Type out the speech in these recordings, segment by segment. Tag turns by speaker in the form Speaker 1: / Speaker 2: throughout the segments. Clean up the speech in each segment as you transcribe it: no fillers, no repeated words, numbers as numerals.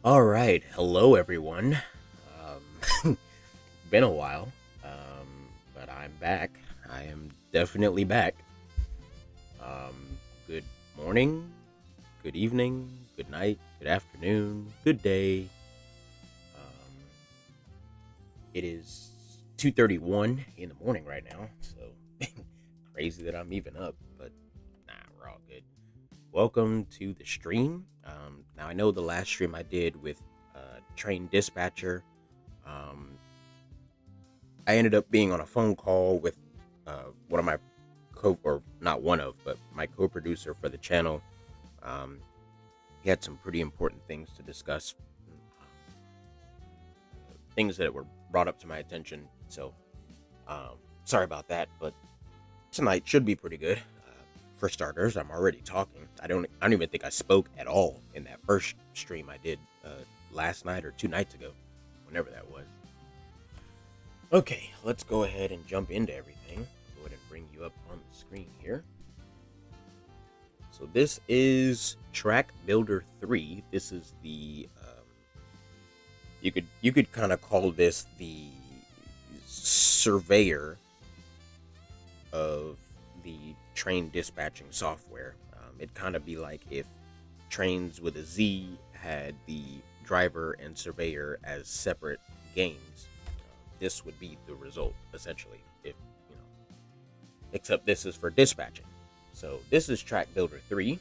Speaker 1: All right, hello everyone. Been a while, but I'm back. I am definitely back. Good morning, good evening, good night, good afternoon, good day. Um, it is 2:31 in the morning right now, so crazy that I'm even up, but nah, we're all good. Welcome to the stream. Now I know the last stream I did with train dispatcher. Um, I ended up being on a phone call with one of my or not one of, but my co-producer for the channel. Um, he had some pretty important things to discuss, things that were brought up to my attention. So, sorry about that, but tonight should be pretty good. For starters, I'm already talking. I don't even think I spoke at all in that first stream I did last night or 2 nights ago, whenever that was. Okay, let's go ahead and jump into everything. Go ahead and bring you up on the screen here. So this is Track Builder 3. This is the you could kind of call this the surveyor of the train dispatching software. It'd kind of be like if Trains with a Z had the driver and surveyor as separate games. This would be the result essentially, if you know. Except this is for dispatching. So this is Track Builder 3.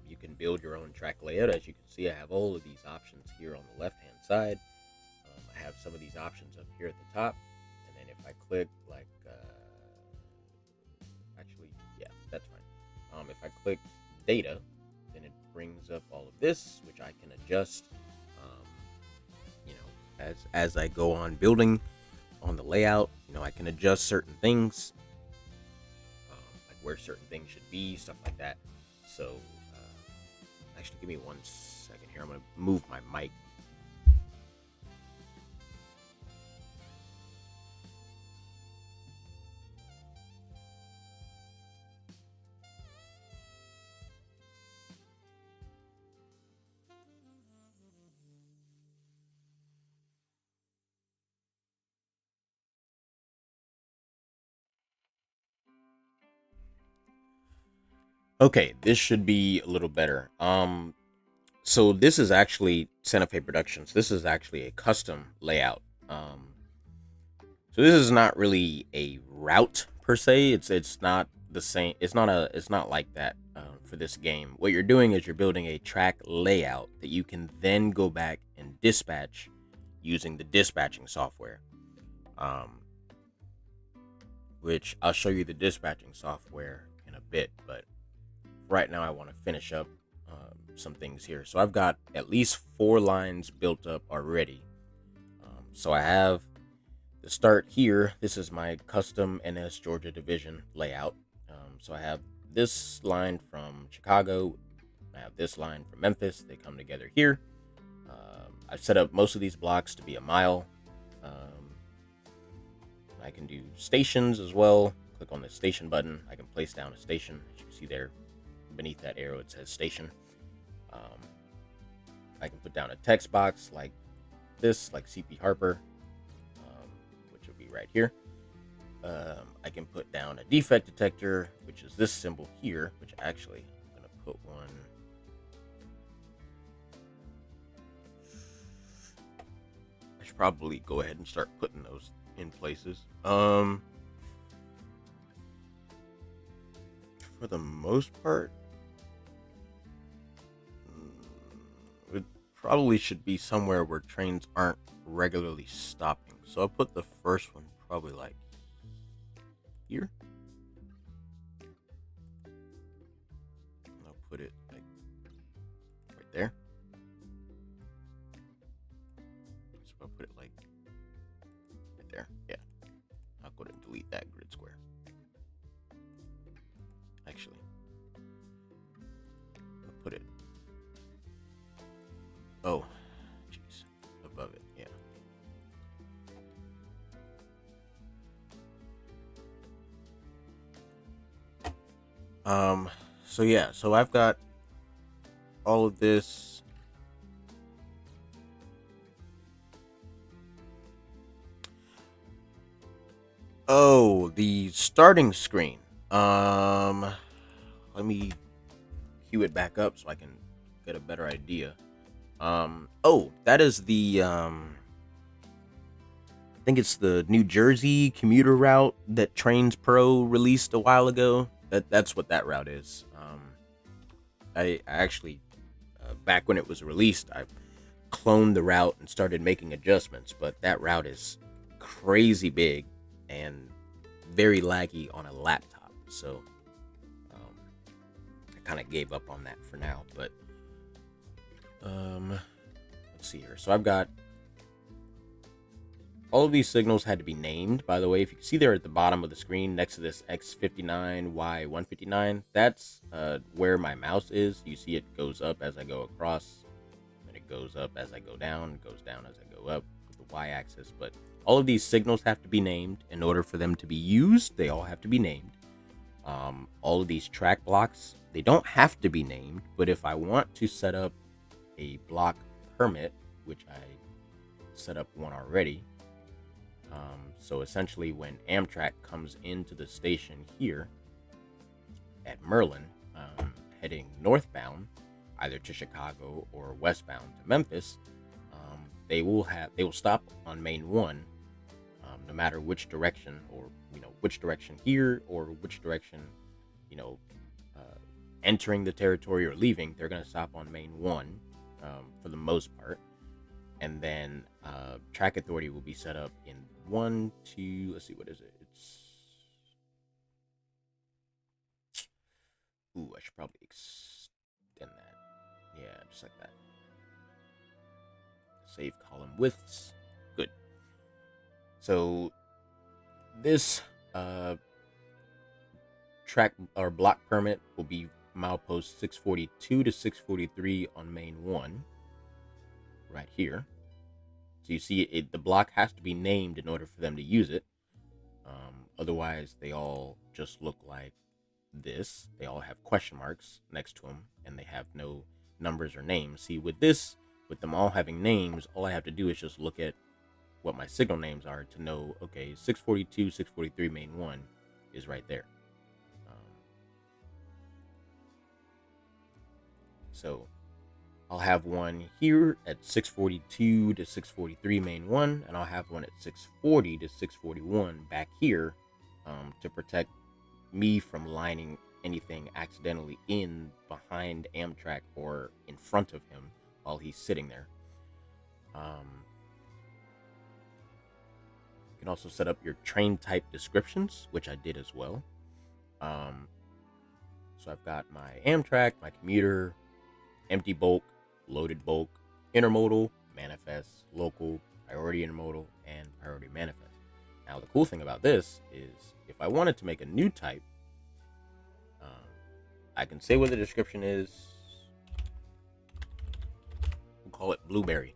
Speaker 1: You can build your own track layout. As you can see, I have all of these options here on the left hand side. I have some of these options up here at the top, and then if I click actually, yeah, that's fine. If I click data, then it brings up all of this, which I can adjust um, as I go on building on the layout. I can adjust certain things, like where certain things should be, stuff like that. So actually, give me 1 second here. I'm gonna move my mic. Okay, this should be a little better. So this is actually Santa Fe Productions. This is actually a custom layout. So this is not really a route per se. It's not the same. It's not like that for this game. What you're doing is you're building a track layout that you can then go back and dispatch using the dispatching software. Um, which I'll show you the dispatching software in a bit, but right now I want to finish up some things here. So I've got at least 4 lines built up already. So I have the start here. This is my custom NS Georgia division layout. So I have this line from Chicago. I have this line from Memphis. They come together here. I've set up most of these blocks to be a mile. Um, I can do stations as well. Click on the station button. I can place down a station. As you can see there, beneath that arrow, it says station. Um, I can put down a text box like this, like CP Harper, which will be right here. I can put down a defect detector, which is this symbol here, which actually I'm going to put one. I should probably go ahead and start putting those in places. For the most part, it probably should be somewhere where trains aren't regularly stopping. So I'll put the first one probably like here. I'll put it like right there. So I'll put it like right there. Yeah. I'll go ahead and delete that grid square. Actually, I'll put it. Oh, jeez. Above it. Yeah. So yeah, so I've got all of this Oh, the starting screen. Um, Let me cue it back up so I can get a better idea. Oh, that is I think it's the New Jersey commuter route that Trains Pro released a while ago. That's what that route is. I actually back when it was released, I cloned the route and started making adjustments, but that route is crazy big and very laggy on a laptop. So um, I kind of gave up on that for now. But um, let's see here. So I've got all of these signals had to be named, by the way. If you can see there at the bottom of the screen next to this X59, Y159, that's where my mouse is. You see it goes up as I go across, and it goes up as I go down, it goes down as I go up with the Y-axis. But all of these signals have to be named. In order for them to be used, they all have to be named. All of these track blocks, they don't have to be named, but if I want to set up a block permit, which I set up one already, so essentially when Amtrak comes into the station here at Merlin, heading northbound, either to Chicago or westbound to Memphis, they will stop on Main 1, no matter which direction, or which direction here or which direction, you know entering the territory or leaving. They're going to stop on Main 1 for the most part. And then track authority will be set up in 1, 2, let's see, what is it? I should probably extend that. Yeah, just like that. Save column widths. Good. So this track or block permit will be milepost 642 to 643 on Main 1, right here. So you see, the block has to be named in order for them to use it. Otherwise, they all just look like this. They all have question marks next to them, and they have no numbers or names. See, with them all having names, all I have to do is just look at what my signal names are to know, okay, 642, 643 Main 1 is right there. So I'll have one here at 642 to 643 Main 1, and I'll have one at 640 to 641 back here, to protect me from lining anything accidentally in behind Amtrak or in front of him while he's sitting there. You can also set up your train type descriptions, which I did as well. So I've got my Amtrak, my commuter, empty bulk, loaded bulk, intermodal, manifest, local, priority intermodal, and priority manifest. Now, the cool thing about this is if I wanted to make a new type, I can say what the description is. We'll call it blueberry.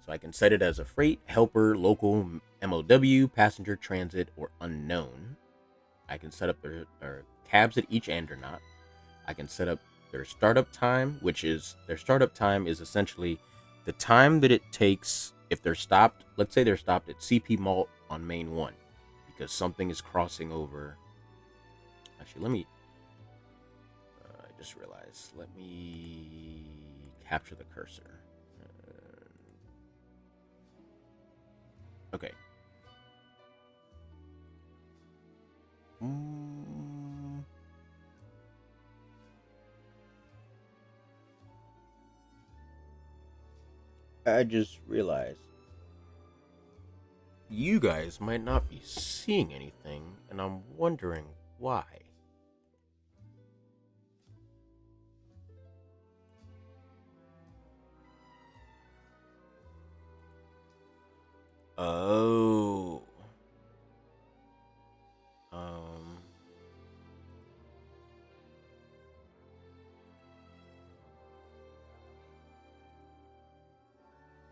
Speaker 1: So I can set it as a freight, helper, local, MOW, passenger, transit, or unknown. I can set up their cabs at each end or not. I can set up their startup time, which is their startup time is essentially the time that it takes if they're stopped. Let's say they're stopped at CP Malt on Main 1 because something is crossing over. Actually, let me. I just realized. Let me capture the cursor. Okay. I just realized you guys might not be seeing anything, and I'm wondering why. Oh. Um.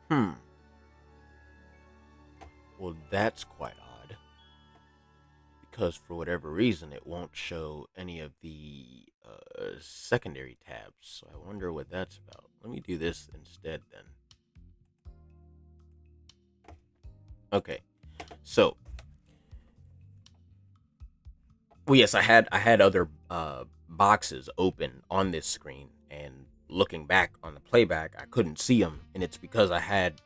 Speaker 1: Hmm. Well, that's quite odd. Because for whatever reason, it won't show any of the secondary tabs. So I wonder what that's about. Let me do this instead then. Okay. So Well, yes, I had other boxes open on this screen, and looking back on the playback, I couldn't see them, and it's because I had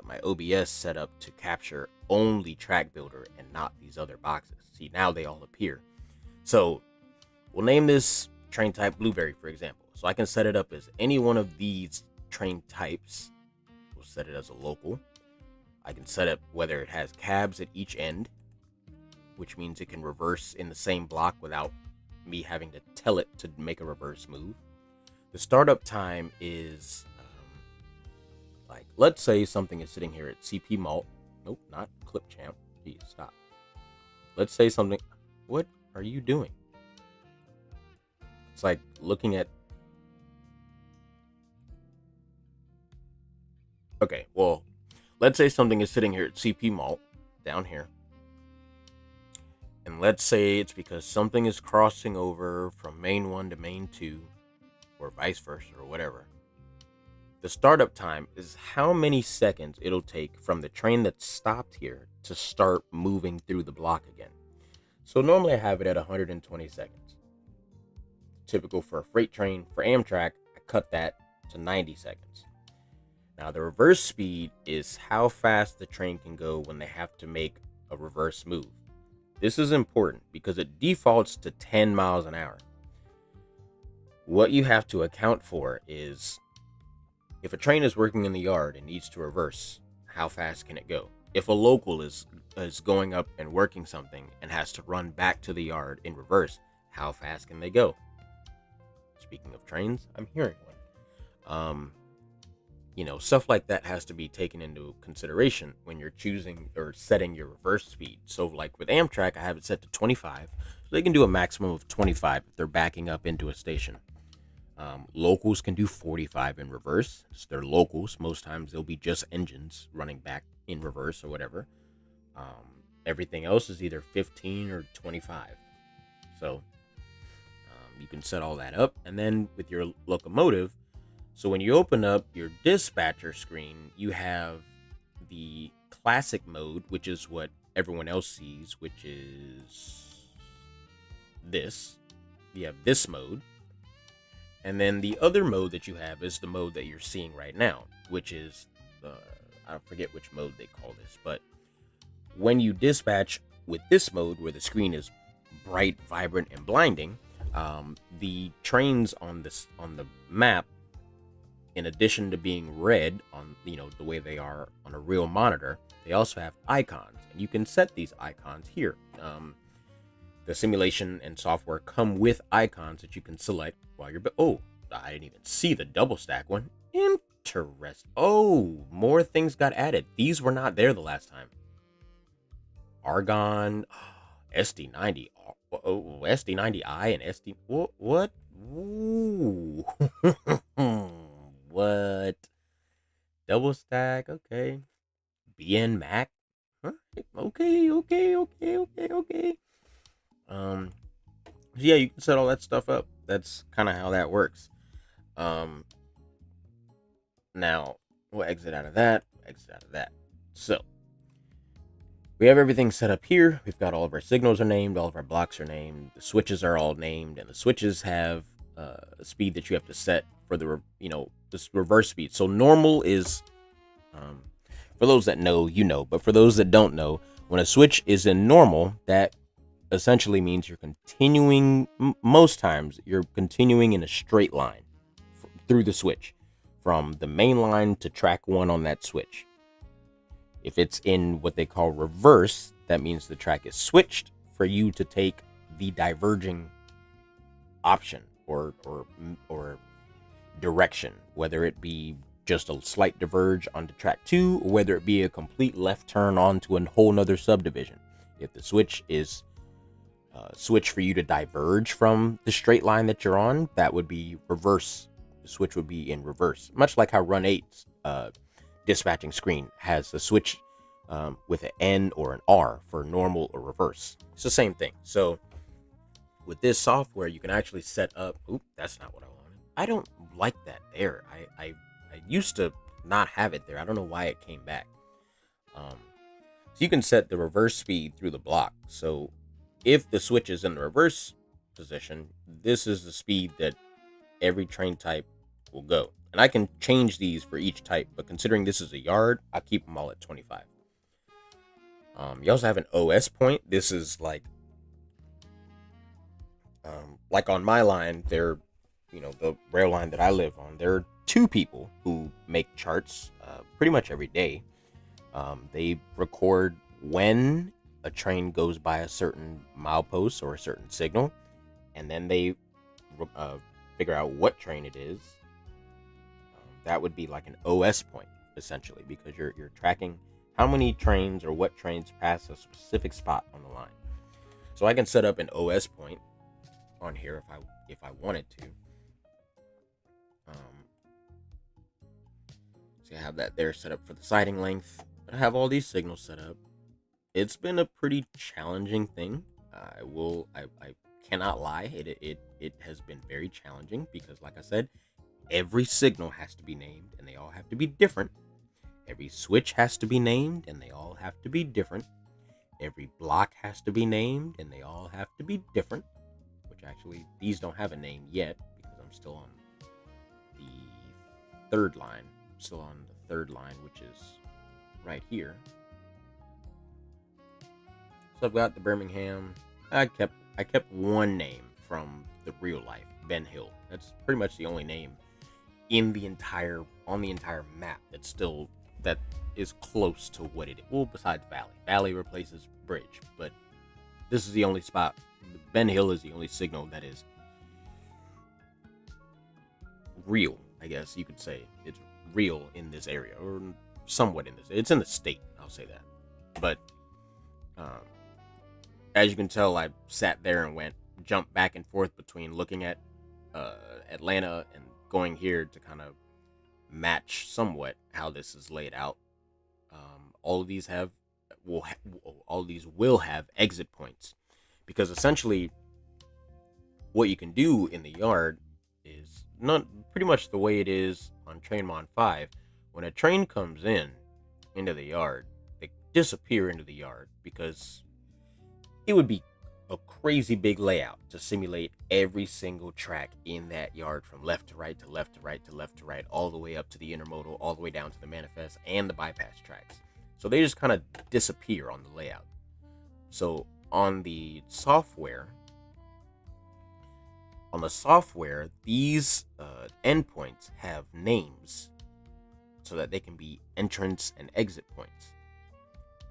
Speaker 1: my OBS set up to capture only Track Builder and not these other boxes. See, now they all appear. So we'll name this train type Blueberry, for example. So I can set it up as any one of these train types. We'll set it as a local. I can set up whether it has cabs at each end, which means it can reverse in the same block without me having to tell it to make a reverse move. The startup time is like, let's say something is sitting here at CP Malt. Nope, not Clip Champ. Geez, stop. Let's say something. What are you doing? It's like looking at. Okay, well, let's say something is sitting here at CP Malt down here. And let's say it's because something is crossing over from main 1 to main 2, or vice versa, or whatever. The startup time is how many seconds it'll take from the train that stopped here to start moving through the block again. So normally I have it at 120 seconds. Typical for a freight train. For Amtrak, I cut that to 90 seconds. Now the reverse speed is how fast the train can go when they have to make a reverse move. This is important because it defaults to 10 miles an hour. What you have to account for is if a train is working in the yard and needs to reverse, how fast can it go? If a local is going up and working something and has to run back to the yard in reverse, how fast can they go? Speaking of trains, I'm hearing one. Stuff like that has to be taken into consideration when you're choosing or setting your reverse speed. So like with Amtrak, I have it set to 25. So they can do a maximum of 25 if they're backing up into a station. Locals can do 45 in reverse. So they're locals. Most times they'll be just engines running back in reverse or whatever. Everything else is either 15 or 25. So you can set all that up. And then with your locomotive, so when you open up your dispatcher screen, you have the classic mode, which is what everyone else sees, which is this. You have this mode. And then the other mode that you have is the mode that you're seeing right now, which is, I forget which mode they call this, but when you dispatch with this mode where the screen is bright, vibrant, and blinding, the trains on the map, in addition to being red on the way they are on a real monitor, they also have icons, and you can set these icons here. The simulation and software come with icons that you can select while you're. Oh, I didn't even see the double stack one. Interest. Oh, more things got added. These were not there the last time. Argon, SD90, SD90i, and SD. What? Ooh. What? Double stack. Okay. BN Mac. Huh? Okay. Yeah, you can set all that stuff up. That's kind of how that works. Now we'll exit out of that. So we have everything set up here. We've got all of our signals are named, all of our blocks are named, the switches are all named, and the switches have a speed that you have to set for the this reverse speed. So normal is for those that know, but for those that don't know, when a switch is in normal, that essentially means you're continuing. Most times you're continuing in a straight line through the switch from the main line to track 1 on that switch. If it's in what they call reverse, that means the track is switched for you to take the diverging option or direction, whether it be just a slight diverge onto track 2 or whether it be a complete left turn onto a whole nother subdivision. If the switch is switch for you to diverge from the straight line that you're on, that would be reverse. The switch would be in reverse, much like how Run 8's dispatching screen has a switch with an N or an R for normal or reverse. It's the same thing. So with this software, you can actually set up. Oop, that's not what I wanted. I don't like that there. I used to not have it there. I don't know why it came back. So you can set the reverse speed through the block. So If the switch is in the reverse position, this is the speed that every train type will go. And I can change these for each type, but considering this is a yard, I keep them all at 25. You also have an OS point. This is like on my line, the rail line that I live on, there are two people who make charts pretty much every day. They record when a train goes by a certain milepost or a certain signal, and then they uh, figure out what train it is. That would be like an OS point, essentially, because you're tracking how many trains or what trains pass a specific spot on the line. So I can set up an OS point on here if I wanted to. So I have that there set up for the siding length. But I have all these signals set up. It's been a pretty challenging thing. I cannot lie. It has been very challenging because, like I said, every signal has to be named and they all have to be different. Every switch has to be named and they all have to be different. Every block has to be named and they all have to be different. Which actually, these don't have a name yet because I'm still on the third line. Still on the third line, which is right here. So I've got the Birmingham. I kept one name from the real life, Ben Hill. That's pretty much the only name on the entire map that is close to what it is. Well, besides Valley. Valley replaces Bridge, but this is the only spot. Ben Hill is the only signal that is real, I guess you could say. It's real in this area, or somewhat in this. It's in the state, I'll say that. But as you can tell, I sat there and jumped back and forth between looking at Atlanta and going here to kind of match somewhat how this is laid out. All of these will have exit points, because essentially what you can do in the yard is not pretty much the way it is on Trainmon 5. When a train comes into the yard, they disappear into the yard, because it would be a crazy big layout to simulate every single track in that yard from left to right to left to right to left to right, all the way up to the intermodal, all the way down to the manifest and the bypass tracks. So they just kind of disappear on the layout. So on the software, these endpoints have names so that they can be entrance and exit points.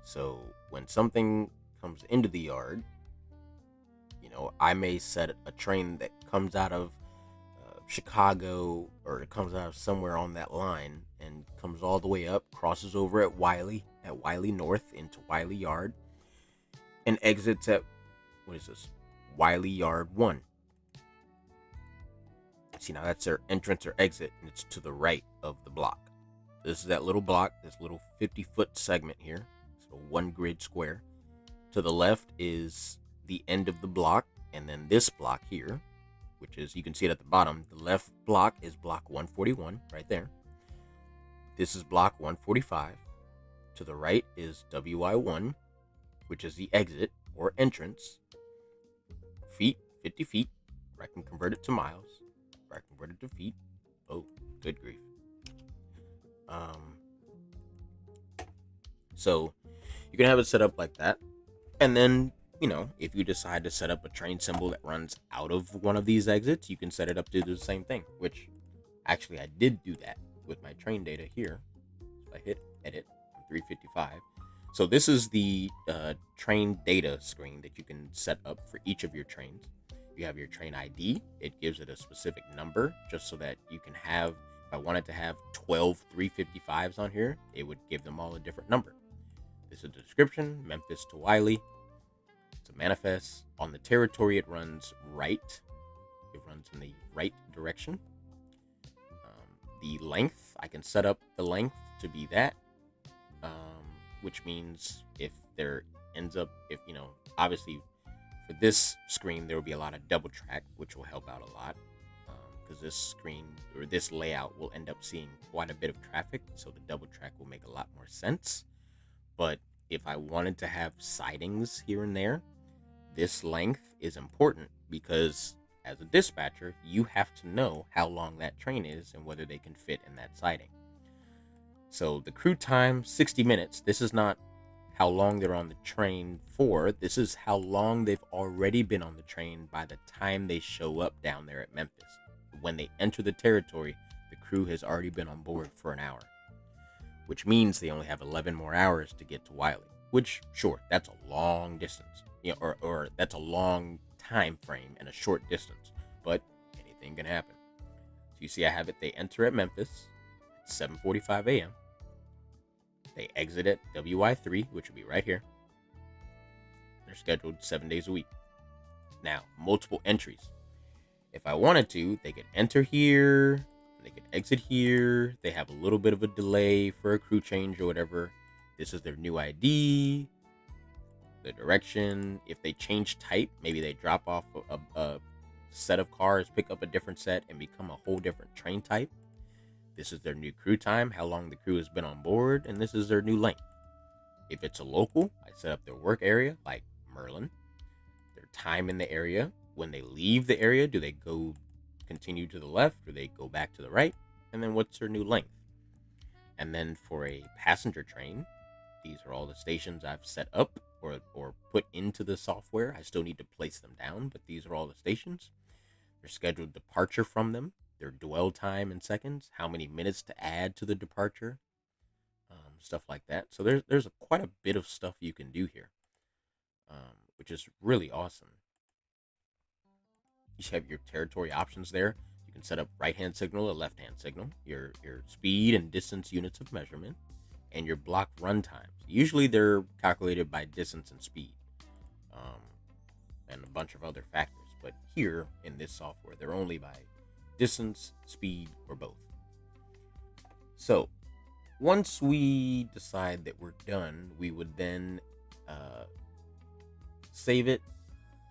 Speaker 1: So when something comes into the yard, I may set a train that comes out of Chicago, or it comes out of somewhere on that line and comes all the way up, crosses over at Wiley North into Wiley Yard, and exits at, Wiley Yard 1. See, now that's their entrance or exit, and it's to the right of the block. This is that little block, this little 50-foot segment here. So one grid square. To the left is the end of the block, and then this block here, which is, you can see it at the bottom. The left block is block 141, right there. This is block 145. To the right is WI1, which is the exit or entrance. Feet, 50 feet. I can convert it to miles. I convert it to feet. Oh, good grief. So you can have it set up like that. And then, if you decide to set up a train symbol that runs out of one of these exits, you can set it up to do the same thing, which actually I did do that with my train data here. So I hit edit on 355. So this is the train data screen that you can set up for each of your trains. You have your train ID. It gives it a specific number, just so that you can have, if I wanted to have 12 355s on here, it would give them all a different number. This is a description, Memphis to Wiley. It's a manifest. On the territory, it runs right. It runs in the right direction. The length, I can set up the length to be that, which means if there ends up, obviously for this screen, there will be a lot of double track, which will help out a lot, because this screen, or this layout, will end up seeing quite a bit of traffic, so the double track will make a lot more sense. But if I wanted to have sidings here and there, This length is important because as a dispatcher, you have to know how long that train is and whether they can fit in that siding. So the crew time, 60 minutes. This is not how long they're on the train for. This is how long they've already been on the train by the time they show up down there at Memphis. When they enter the territory, the crew has already been on board for an hour, which means they only have 11 more hours to get to Wiley. Which, sure, that's a long distance, or that's a long time frame and a short distance, but anything can happen. So you see, I have it. They enter at Memphis at 7:45 a.m. They exit at WI3, which will be right here. They're scheduled 7 days a week. Now, multiple entries. If I wanted to, they could enter here, they could exit here. They have a little bit of a delay for a crew change or whatever. This is their new ID, the direction. If they change type, maybe they drop off a set of cars, pick up a different set, and become a whole different train type. This is their new crew time, how long the crew has been on board, and this is their new length. If it's a local, I set up their work area, like Merlin, their time in the area. When they leave the area, do they go continue to the left, or they go back to the right? And then what's their new length? And then for a passenger train, these are all the stations I've set up or put into the software. I still need to place them down, but these are all the stations. Their scheduled departure from them, their dwell time in seconds, how many minutes to add to the departure, stuff like that. So there's quite a bit of stuff you can do here, which is really awesome. You have your territory options there. You can set up right-hand signal or left-hand signal, your speed and distance units of measurement, and your block run times. Usually they're calculated by distance and speed, and a bunch of other factors. But here in this software, they're only by distance, speed, or both. So once we decide that we're done, we would then save it,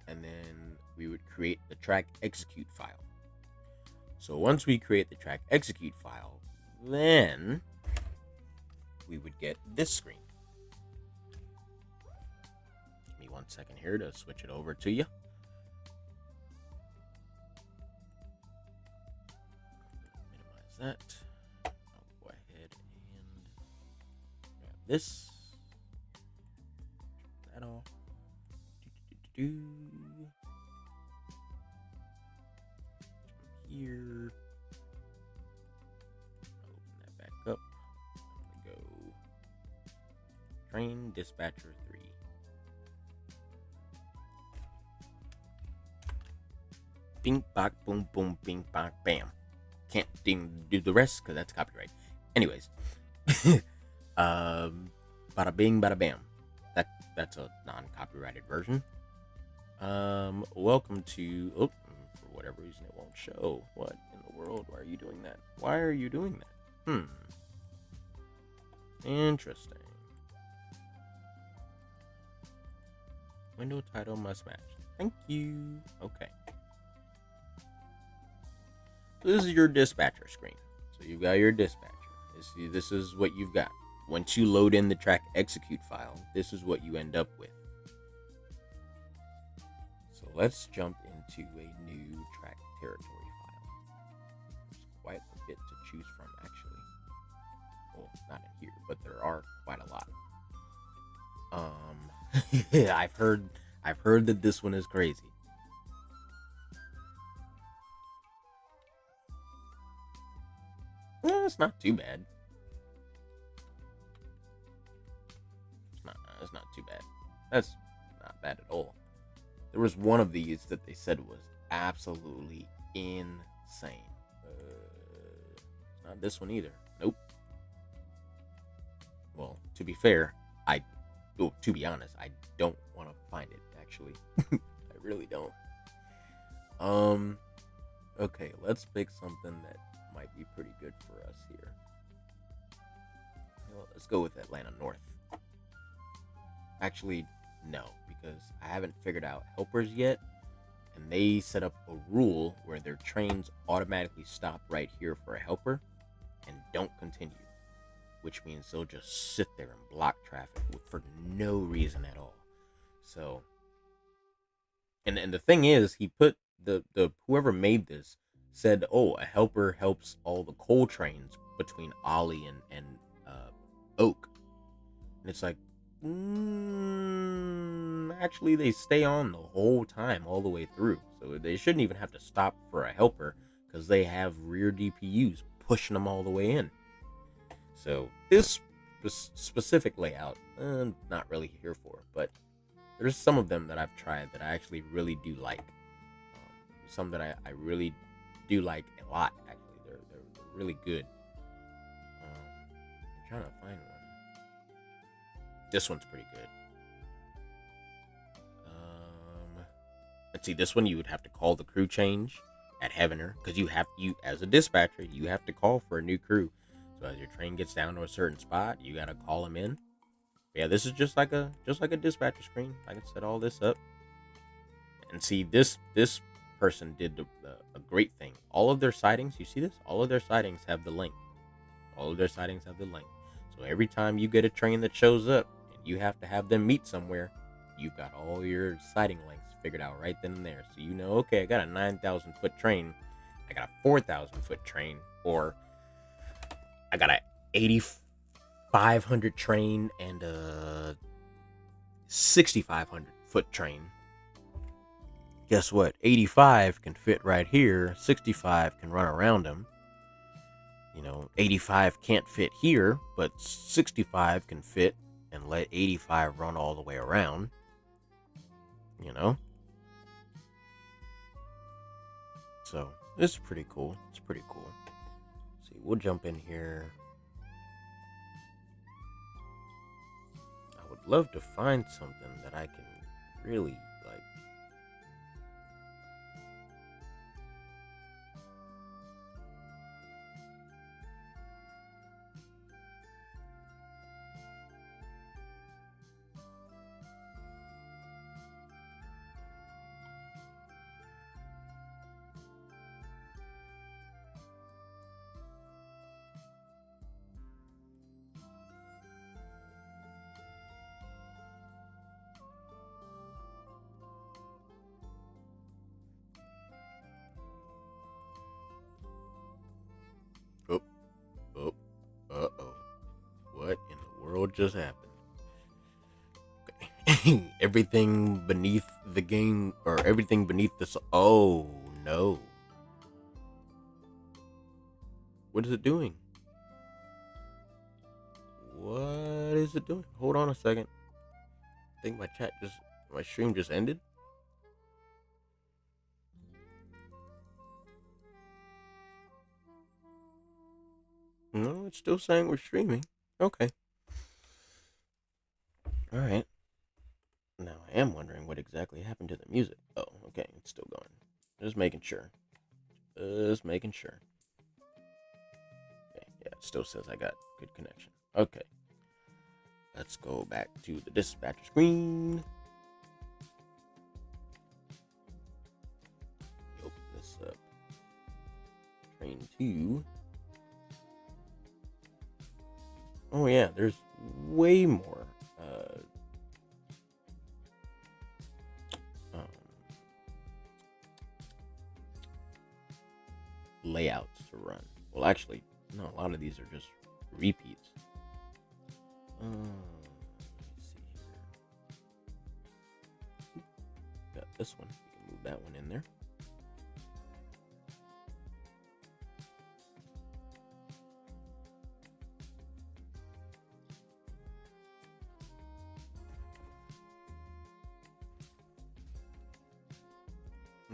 Speaker 1: and then we would create the track execute file. So once we create the track execute file, then we would get this screen. Give me 1 second here to switch it over to you. Minimize that. I'll go ahead and grab this. Turn that off. Here. Open that back up. I'm gonna go train dispatcher 3. Bing bang boom boom bing bang bam. Can't do the rest because that's copyright. Anyways, bada bing bada bam. That's a non-copyrighted version. Welcome to. Oh, for whatever reason it won't show. What in the world? Why are you doing that? Why are you doing that? Interesting. Window title must match. Thank you. Okay. So this is your dispatcher screen. So you've got your dispatcher. This is what you've got. Once you load in the track execute file, this is what you end up with. So let's jump into a new track territory file. There's quite a bit to choose from, actually. Well, not in here, but there are quite a lot. I've heard that this one is crazy. It's not too bad. It's not too bad. That's not bad at all. There was one of these that they said was absolutely insane. It's not this one either. Nope. Well, to be fair, to be honest, I don't want to find it, actually. I really don't. Okay, let's pick something that might be pretty good for us here. Well, let's go with Atlanta North. Actually, no, because I haven't figured out helpers yet, and they set up a rule where their trains automatically stop right here for a helper and don't continue, which means they'll just sit there and block traffic for no reason at all. So And the thing is, he put the whoever made this said, "Oh, a helper helps all the coal trains between Ollie and Oak." And it's like, actually, they stay on the whole time, all the way through. So they shouldn't even have to stop for a helper because they have rear DPUs pushing them all the way in. So this specific layout, not really here for, but there's some of them that I've tried that I actually really do like. Some that I really do like a lot. Actually, they're really good. I'm trying to find one. This one's pretty good. Let's see. This one you would have to call the crew change at Heavener because you as a dispatcher you have to call for a new crew. So as your train gets down to a certain spot, you gotta call them in. Yeah, this is just like a dispatcher screen. I can set all this up and see this person did a great thing. All of their sightings, you see this? All of their sightings have the link. All of their sightings have the link. So every time you get a train that shows up and you have to have them meet somewhere, you've got all your sighting links figured out right then and there. So you know, okay, I got a 9,000 foot train, I got a 4,000 foot train, or I got a 8,500 train and a 6,500 foot train. Guess what? 85 can fit right here. 65 can run around them. 85 can't fit here, but 65 can fit and let 85 run all the way around. So it's pretty cool. See, we'll jump in here. I would love to find something that I can really like. Oh, oh, uh-oh. What in the world just happened? Okay. Everything beneath the game, or everything beneath this. Oh, no. What is it doing? What is it doing? Hold on a second. I think my stream just ended. No, it's still saying we're streaming. Okay. All right. Now I am wondering what exactly happened to the music. Oh, okay, it's still going. Just making sure. Okay, yeah, it still says I got good connection. Okay. Let's go back to the dispatcher screen. Open this up. Train 2. Oh yeah, there's way more layouts to run. Well, actually, no, a lot of these are just repeats. Let's see here. Got this one. We can move that one in there.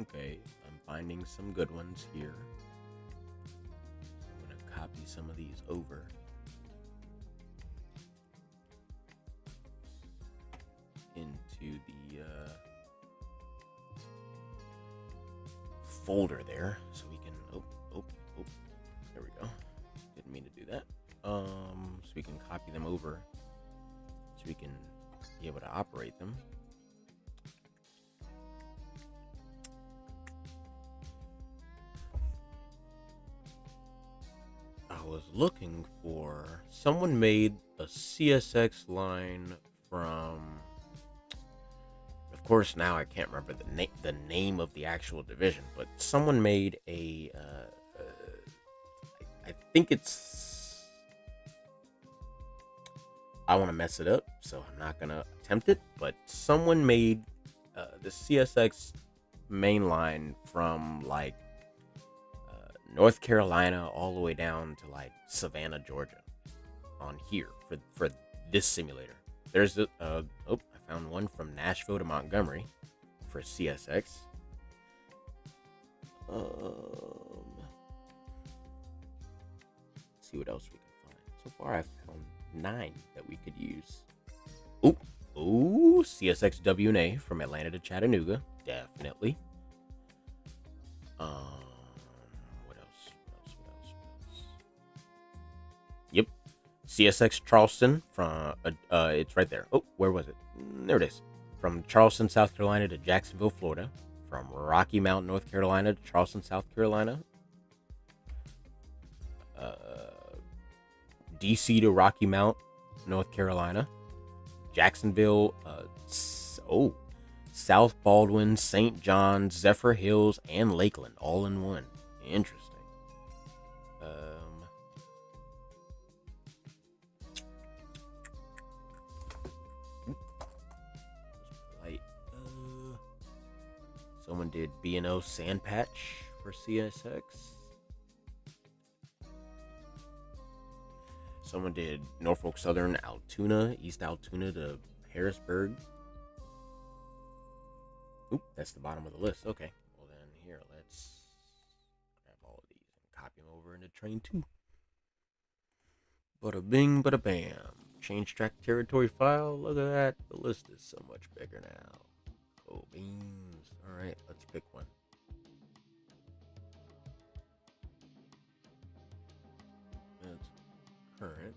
Speaker 1: Okay, I'm finding some good ones here. I'm going to copy some of these over. Into the folder there, so we can, there we go. Didn't mean to do that. So we can copy them over, so we can be able to operate them. I was looking for, someone made a CSX line from course, now I can't remember the name of the actual division, but someone made I think it's, I want to mess it up, so I'm not gonna attempt it. But someone made the CSX main line from like North Carolina all the way down to like Savannah, Georgia, on here for this simulator. There's I found one from Nashville to Montgomery for CSX. See what else we can find. So far, I've found 9 that we could use. Ooh, CSX WNA from Atlanta to Chattanooga, definitely. What else? Yep, CSX Charleston from it's right there. Oh, where was it? There it is. From Charleston, South Carolina to Jacksonville, Florida. From Rocky Mount, North Carolina to Charleston, South Carolina. DC to Rocky Mount, North Carolina. Jacksonville, South Baldwin, St. John, Zephyr Hills, and Lakeland, all in one. Interesting. Someone did B&O Sand Patch for CSX. Someone did Norfolk Southern Altoona, East Altoona to Harrisburg. Oop, that's the bottom of the list. Okay. Well, then here, let's grab all of these and copy them over into train 2. Bada bing, bada bam. Change track territory file. Look at that. The list is so much bigger now. Oh, beans. All right, let's pick one. That's current.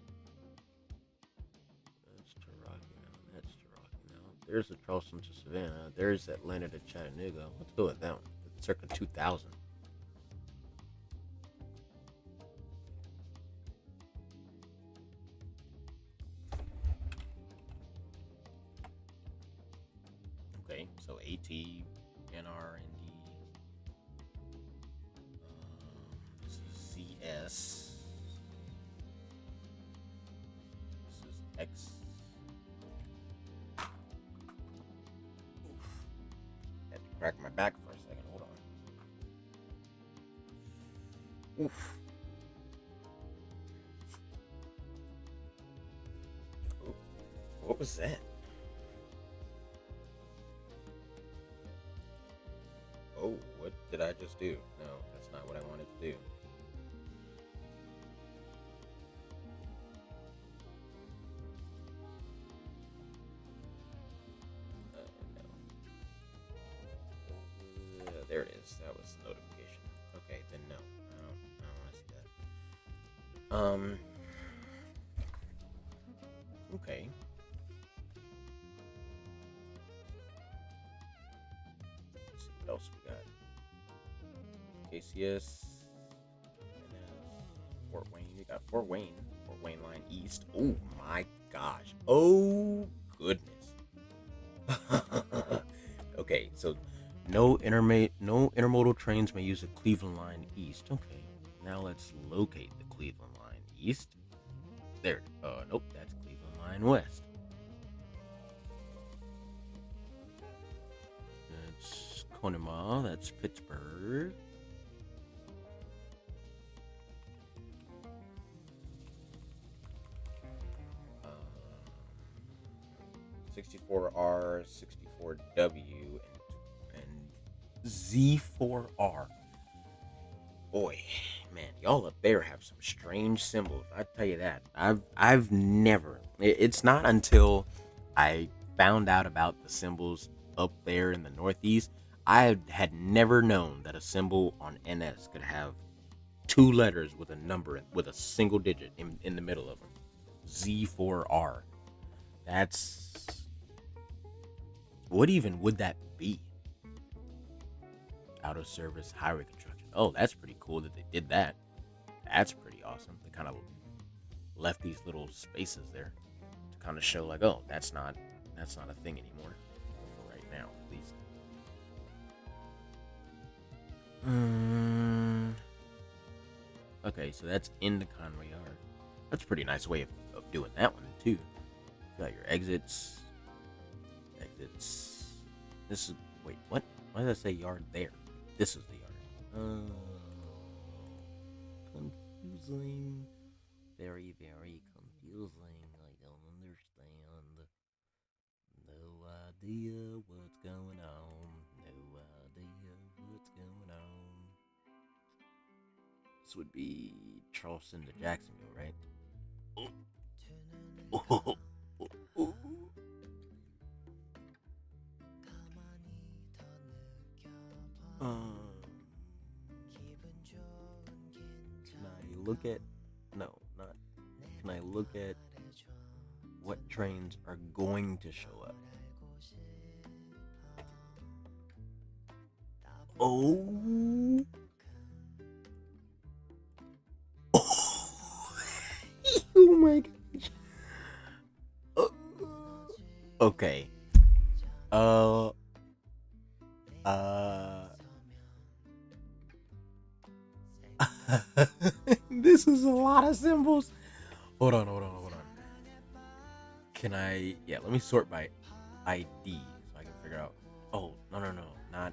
Speaker 1: That's to Rocky Mount. That's to Rocky Mount. There's the Charleston to Savannah. There's Atlanta to Chattanooga. Let's go with that one. It's circa 2000. Okay, so AT, NR, ND. This is CS. This is X. Oof. Had to crack my back for a second. Hold on. Oof. Ooh. What was that? Oh, what did I just do? No, that's not what I wanted to do. No. There it is. That was the notification. Okay, then no. I don't want to see that. Okay. Let's see what else we got. KCS. Fort Wayne. We got Fort Wayne line east. Oh my gosh. Oh goodness. Okay, so no intermodal trains may use the Cleveland line east. Okay, now let's locate the Cleveland line east. There. Nope, that's Cleveland line west. That's Conemaugh. That's Pittsburgh. 64R, 64W, and Z4R. Boy, man, y'all up there have some strange symbols. I tell you that. I've never. It's not until I found out about the symbols up there in the Northeast, I had never known that a symbol on NS could have 2 letters with a number with a single digit in the middle of them. Z4R. That's, what even would that be? Out of service highway construction. Oh, that's pretty cool that they did that. That's pretty awesome. They kind of left these little spaces there to kind of show like, oh, that's not a thing anymore. Right now, at least. Mm, okay, so that's in the Conway Yard. That's a pretty nice way of doing that one too. You got your exits. Exits. This is wait, what? Why did I say yard there? This is the yard. Confusing. Very, very confusing. I don't understand. No idea what's going on. No idea what's going on. This would be Charleston to Jacksonville, right? Oh. Oh. Um, can I look at? No, not. Can I look at what trains are going to show up? Oh. Oh my gosh. Okay. Uh. Uh. This is a lot of symbols. Hold on. Can I? Yeah, let me sort by ID so I can figure out. Oh, no, not.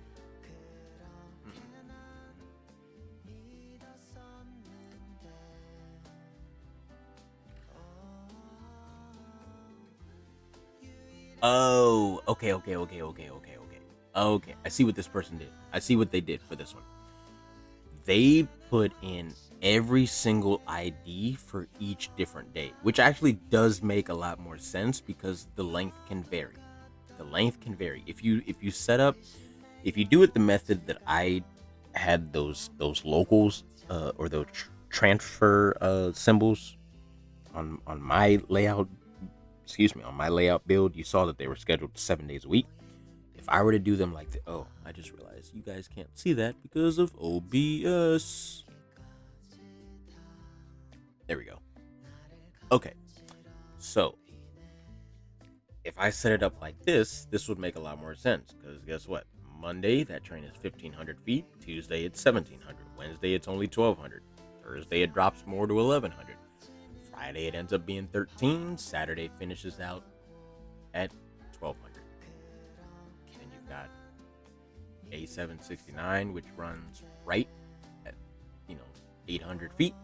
Speaker 1: Oh, okay. I see what this person did. I see what they did for this one. They put in every single ID for each different day, which actually does make a lot more sense because the length can vary. The length can vary. If you set up, if you do it the method that I had those locals or those transfer symbols on my layout, on my layout build, you saw that they were scheduled 7 days a week. If I were to do them like the I just realized you guys can't see that because of OBS. There we go. Okay, so if I set it up like this would make a lot more sense because guess what? Monday that train is 1,500 feet. Tuesday it's 1,700. Wednesday it's only 1,200. Thursday it drops more to 1,100. Friday it ends up being 13. Saturday finishes out at 1,200. Then you've got A769, which runs right at 800 feet.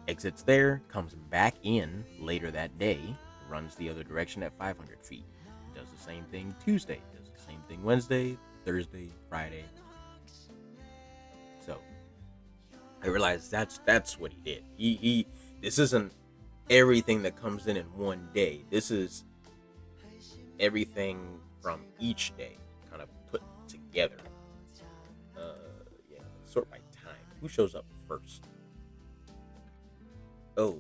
Speaker 1: Exits there, comes back in later that day, runs the other direction at 500 feet. Does the same thing Tuesday, does the same thing Wednesday, Thursday, Friday. So I realized that's what he did. He this isn't everything that comes in one day. This is everything from each day kind of put together. Yeah, sort by time. Who shows up first? Oh,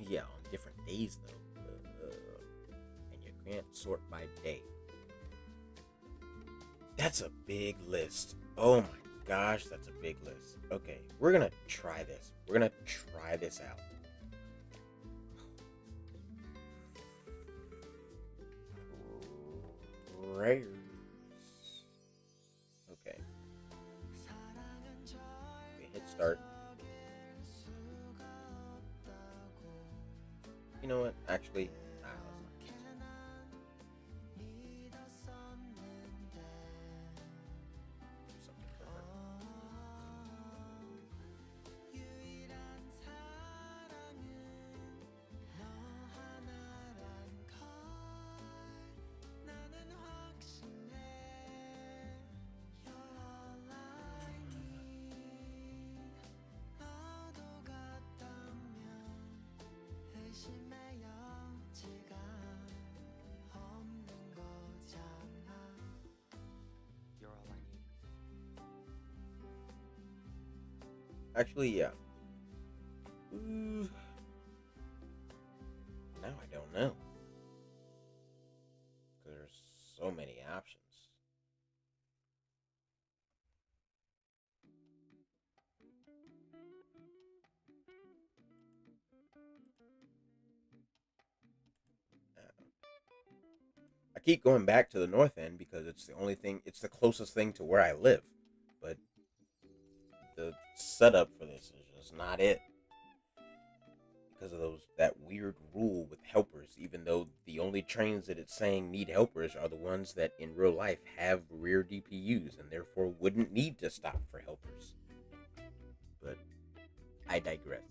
Speaker 1: yeah, on different days though, and you can't sort by day. That's a big list. Oh my gosh, that's a big list. Okay, we're gonna try this. We're gonna try this out. Prayers. Okay. Okay, hit start. You know what? Actually, let's not. Something different. Actually, yeah. Ooh. Now I don't know. Because there's so many options. Uh, I I keep going back to the north end because it's the only thing, it's the closest thing to where I live. But the setup for this is just not it because of that weird rule with helpers, even though the only trains that it's saying need helpers are the ones that in real life have rear DPUs and therefore wouldn't need to stop for helpers. But I digress.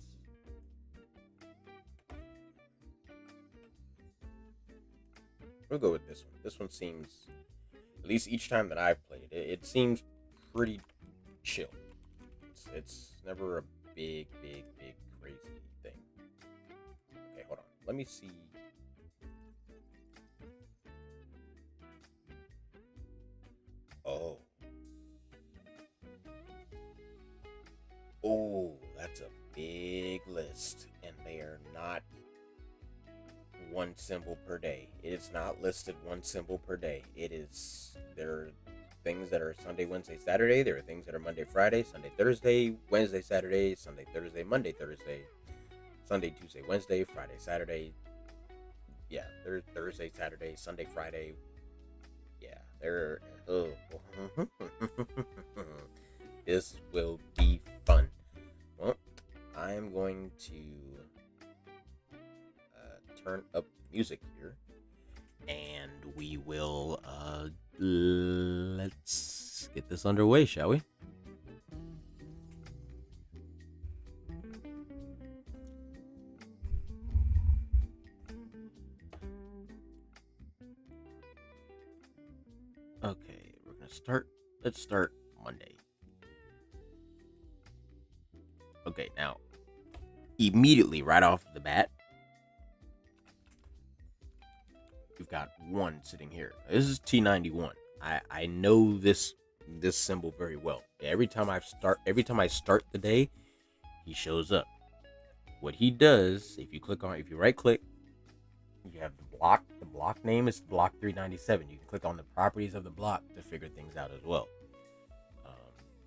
Speaker 1: We'll go with this one. This one seems, at least each time that I've played it, it seems pretty chill. It's never a big crazy thing. Okay, hold on. Let me see. Oh. Oh, that's a big list. And they are not one symbol per day. It is not listed one symbol per day. It is, there are things that are Sunday, Wednesday, Saturday. There are things that are Monday, Friday, Sunday, Thursday, Wednesday, Saturday, Sunday, Thursday, Monday, Thursday, Sunday, Tuesday, Wednesday, Friday, Saturday. Yeah, there's Thursday, Saturday, Sunday, Friday. Yeah, there. Oh. This will be fun. Well, I'm going to turn up music here, and we will let's get this underway, shall we? Okay, we're gonna start. Let's start Monday. Okay, now immediately right off the bat, we've got one sitting here. This is T91. I know this symbol very well. Every time I start the day, he shows up. What he does, if you right click, you have the block. The block name is block 397. You can click on the properties of the block to figure things out as well.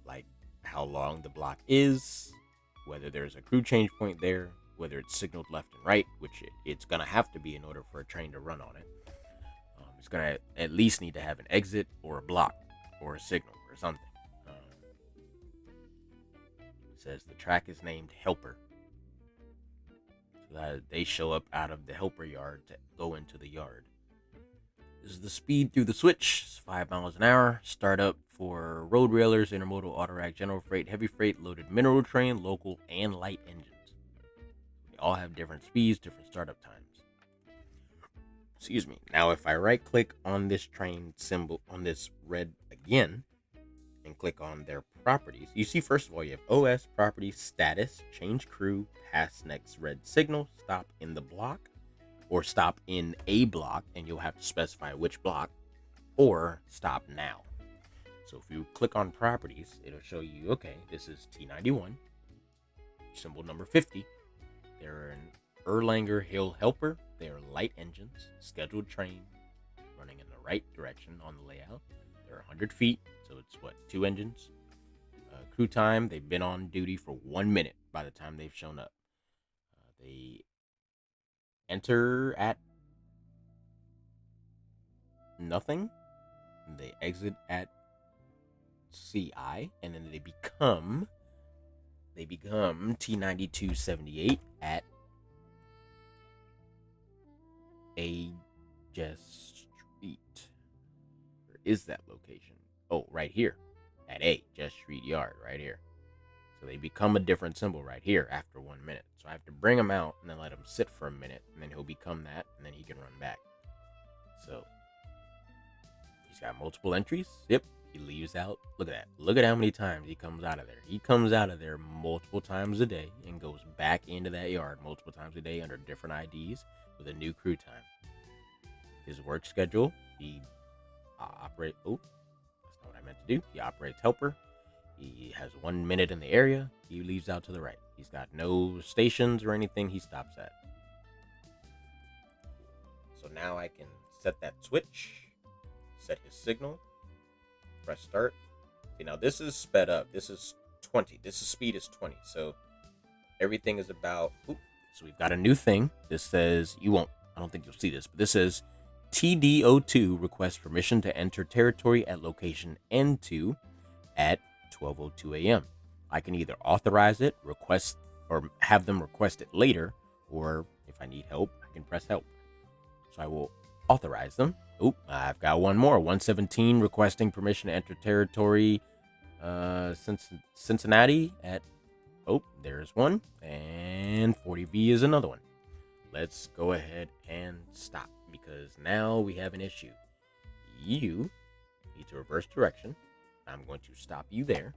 Speaker 1: Like how long the block is, whether there's a crew change point there, whether it's signaled left and right, which it's going to have to be in order for a train to run on it. It's going to at least need to have an exit or a block or a signal or something. It says the track is named Helper. So that they show up out of the helper yard to go into the yard. This is the speed through the switch. It's 5 miles an hour. Start up for road railers, intermodal, autorack, general freight, heavy freight, loaded mineral train, local, and light engines. They all have different speeds, different startup times. Excuse me. Now, if I right click on this train symbol, on this red again, and click on their properties, you see, first of all, you have OS, property, status, change crew, pass next red signal, stop in the block, or stop in a block, and you'll have to specify which block, or stop now. So if you click on properties, it'll show you, okay, this is T91, symbol number 50. They're an Erlanger Hill Helper. They are light engines, scheduled train, running in the right direction on the layout. They're 100 feet, so it's what, 2 engines? Crew time, they've been on duty for 1 minute by the time they've shown up. They enter at nothing. They exit at CI, and then they become T9278 at A Jess Street. Where is that location? Oh, right here at A Jess Street Yard, right here. So they become a different symbol right here after 1 minute. So I have to bring him out and then let him sit for a minute, and then he'll become that, and then he can run back. So he's got multiple entries. Yep, he leaves out. Look at that. Look at how many times he comes out of there. He comes out of there multiple times a day and goes back into that yard multiple times a day under different IDs with a new crew time. His work schedule, he operates. Oh, that's not what I meant to do. He operates helper. He has 1 minute in the area. He leaves out to the right. He's got no stations or anything he stops at. So now I can set that switch, set his signal, press start. See, now this is sped up. This is 20. This is speed is 20. So everything is about. So we've got a new thing. This says, I don't think you'll see this, but this says TDO2 requests permission to enter territory at location N2 at 12:02 a.m. I can either authorize it, request, or have them request it later, or if I need help, I can press help. So I will authorize them. Oop, I've got one more. 117 requesting permission to enter territory Cincinnati at, oh, there's one. And 40V is another one. Let's go ahead and stop, because now we have an issue. You need to reverse direction. I'm going to stop you there.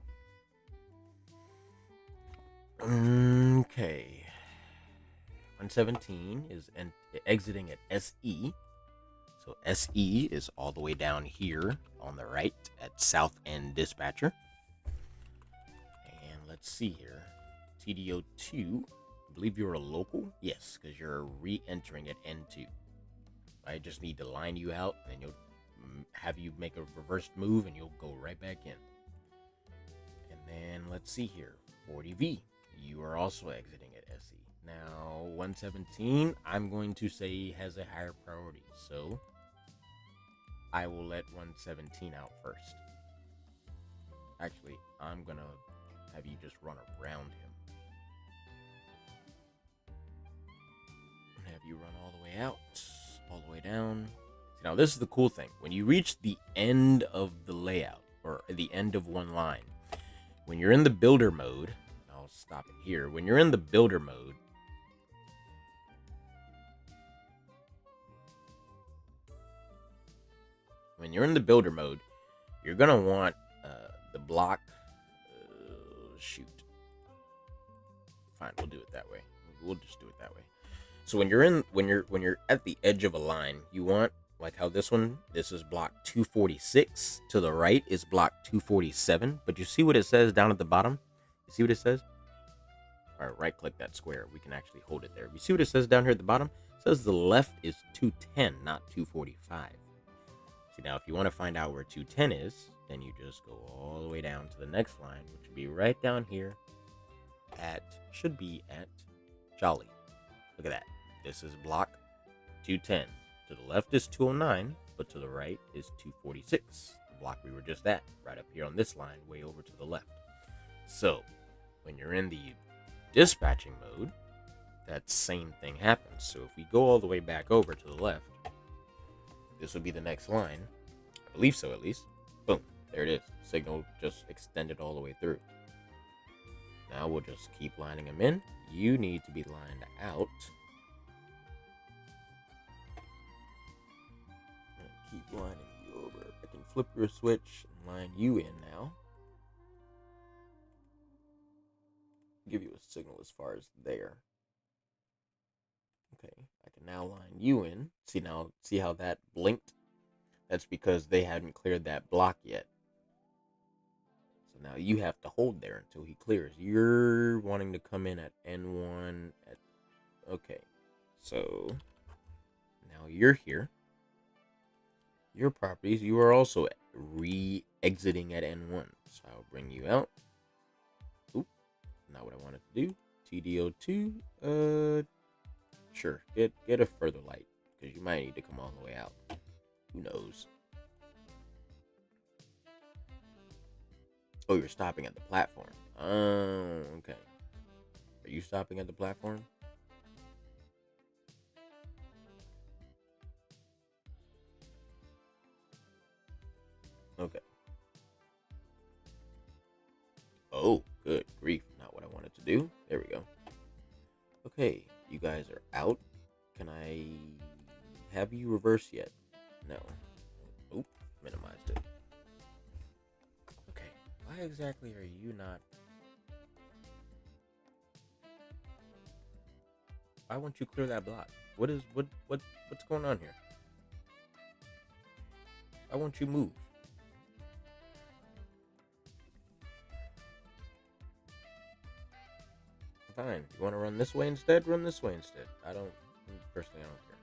Speaker 1: Okay. 117 is exiting at SE. So SE is all the way down here on the right at South End Dispatcher. And let's see here. TDO2. I believe you're a local? Yes, because you're re-entering at N2. I just need to line you out, and you'll have you make a reversed move, and you'll go right back in. And then let's see here. 40V. You are also exiting at SE. Now, 117, I'm going to say has a higher priority, so I will let 117 out first. Actually, I'm going to have you just run around him. Have you run all the way out, all the way down. Now, this is the cool thing. When you reach the end of the layout, or the end of one line, when you're in the builder mode, I'll stop it here. When you're in the builder mode, you're going to want the block. Shoot. Fine, we'll do it that way. We'll just do it that way. So when you're at the edge of a line, you want, like how this is block 246. To the right is block 247. But you see what it says down at the bottom? You see what it says? All right, right click that square. We can actually hold it there. You see what it says down here at the bottom? It says the left is 210, not 245. See, now if you want to find out where 210 is, then you just go all the way down to the next line, which would be right down here should be at Jolly. Look at that. This is block 210. To the left is 209, but to the right is 246. The block we were just at, right up here on this line, way over to the left. So, when you're in the dispatching mode, that same thing happens. So if we go all the way back over to the left, this would be the next line. I believe so, at least. Boom. There it is. Signal just extended all the way through. Now we'll just keep lining them in. You need to be lined out. Keep lining you over. I can flip your switch and line you in now. Give you a signal as far as there. Okay, I can now line you in. See how that blinked? That's because they hadn't cleared that block yet. So now you have to hold there until he clears. You're wanting to come in at N1 okay. So now you're here. Your properties, you are also re-exiting at N1. So I'll bring you out. Oop, not what I wanted to do. TDO2, sure, get a further light, because you might need to come all the way out. Who knows? Oh, you're stopping at the platform. Oh, okay. Are you stopping at the platform? Okay. Oh, good grief. Not what I wanted to do. There we go. Okay, you guys are out. Can I have you reverse yet? No. Oop, minimized it. Okay, why exactly are you not? Why won't you clear that block? What's going on here? Why won't you move? Fine. You want to run this way instead? Run this way instead. Personally, I don't care.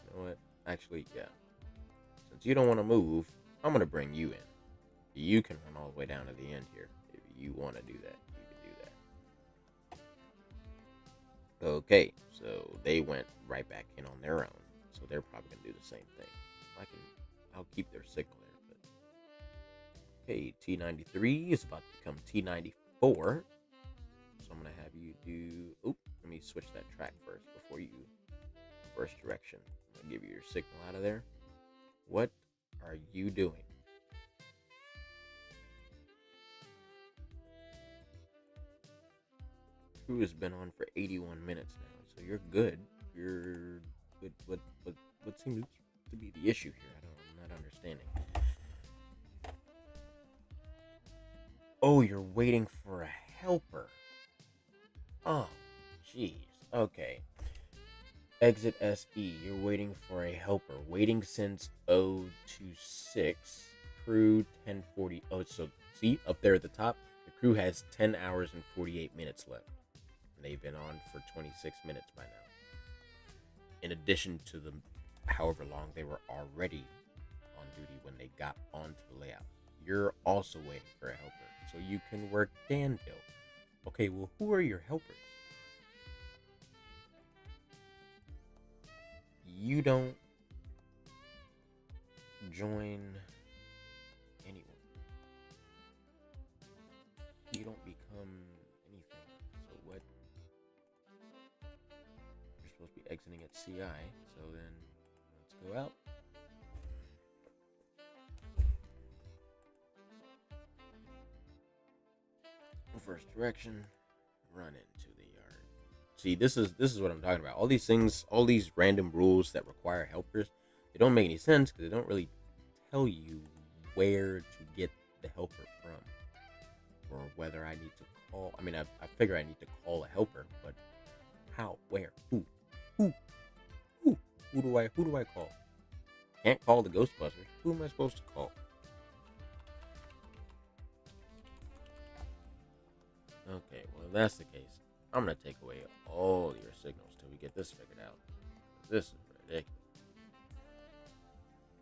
Speaker 1: You know what? Actually, yeah. Since you don't want to move, I'm going to bring you in. You can run all the way down to the end here. If you want to do that, you can do that. Okay, so they went right back in on their own. so they're probably gonna do the same thing. I'll keep their signal there. But okay, T93 is about to become T94. So I'm gonna have you do. Oop, let me switch that track first before you reverse direction. I'm gonna give you your signal out of there. What are you doing? Crew has been on for 81 minutes now, so you're good. You're good. What seems to be the issue here? I'm not understanding. Oh, you're waiting for a helper. Oh, jeez. Okay. Exit SE. You're waiting for a helper. Waiting since 026. Crew 1040. Oh, so see up there at the top, the crew has 10 hours and 48 minutes left. And they've been on for 26 minutes by now. In addition to the however long they were already on duty when they got onto the layout. You're also waiting for a helper, so you can work Danville. Okay, well, who are your helpers? You don't join anyone. You don't become anything. So what? You're supposed to be exiting at CI, so then let's go out. First direction, run into the yard. See, this is what I'm talking about. All these things, all these random rules that require helpers, they don't make any sense because they don't really tell you where to get the helper from, or whether I need to call. I mean, I figure I need to call a helper, but how, where, who do I call? Can't call the Ghostbusters. Who am I supposed to call? Okay, well, if that's the case, I'm going to take away all your signals till we get this figured out. This is ridiculous.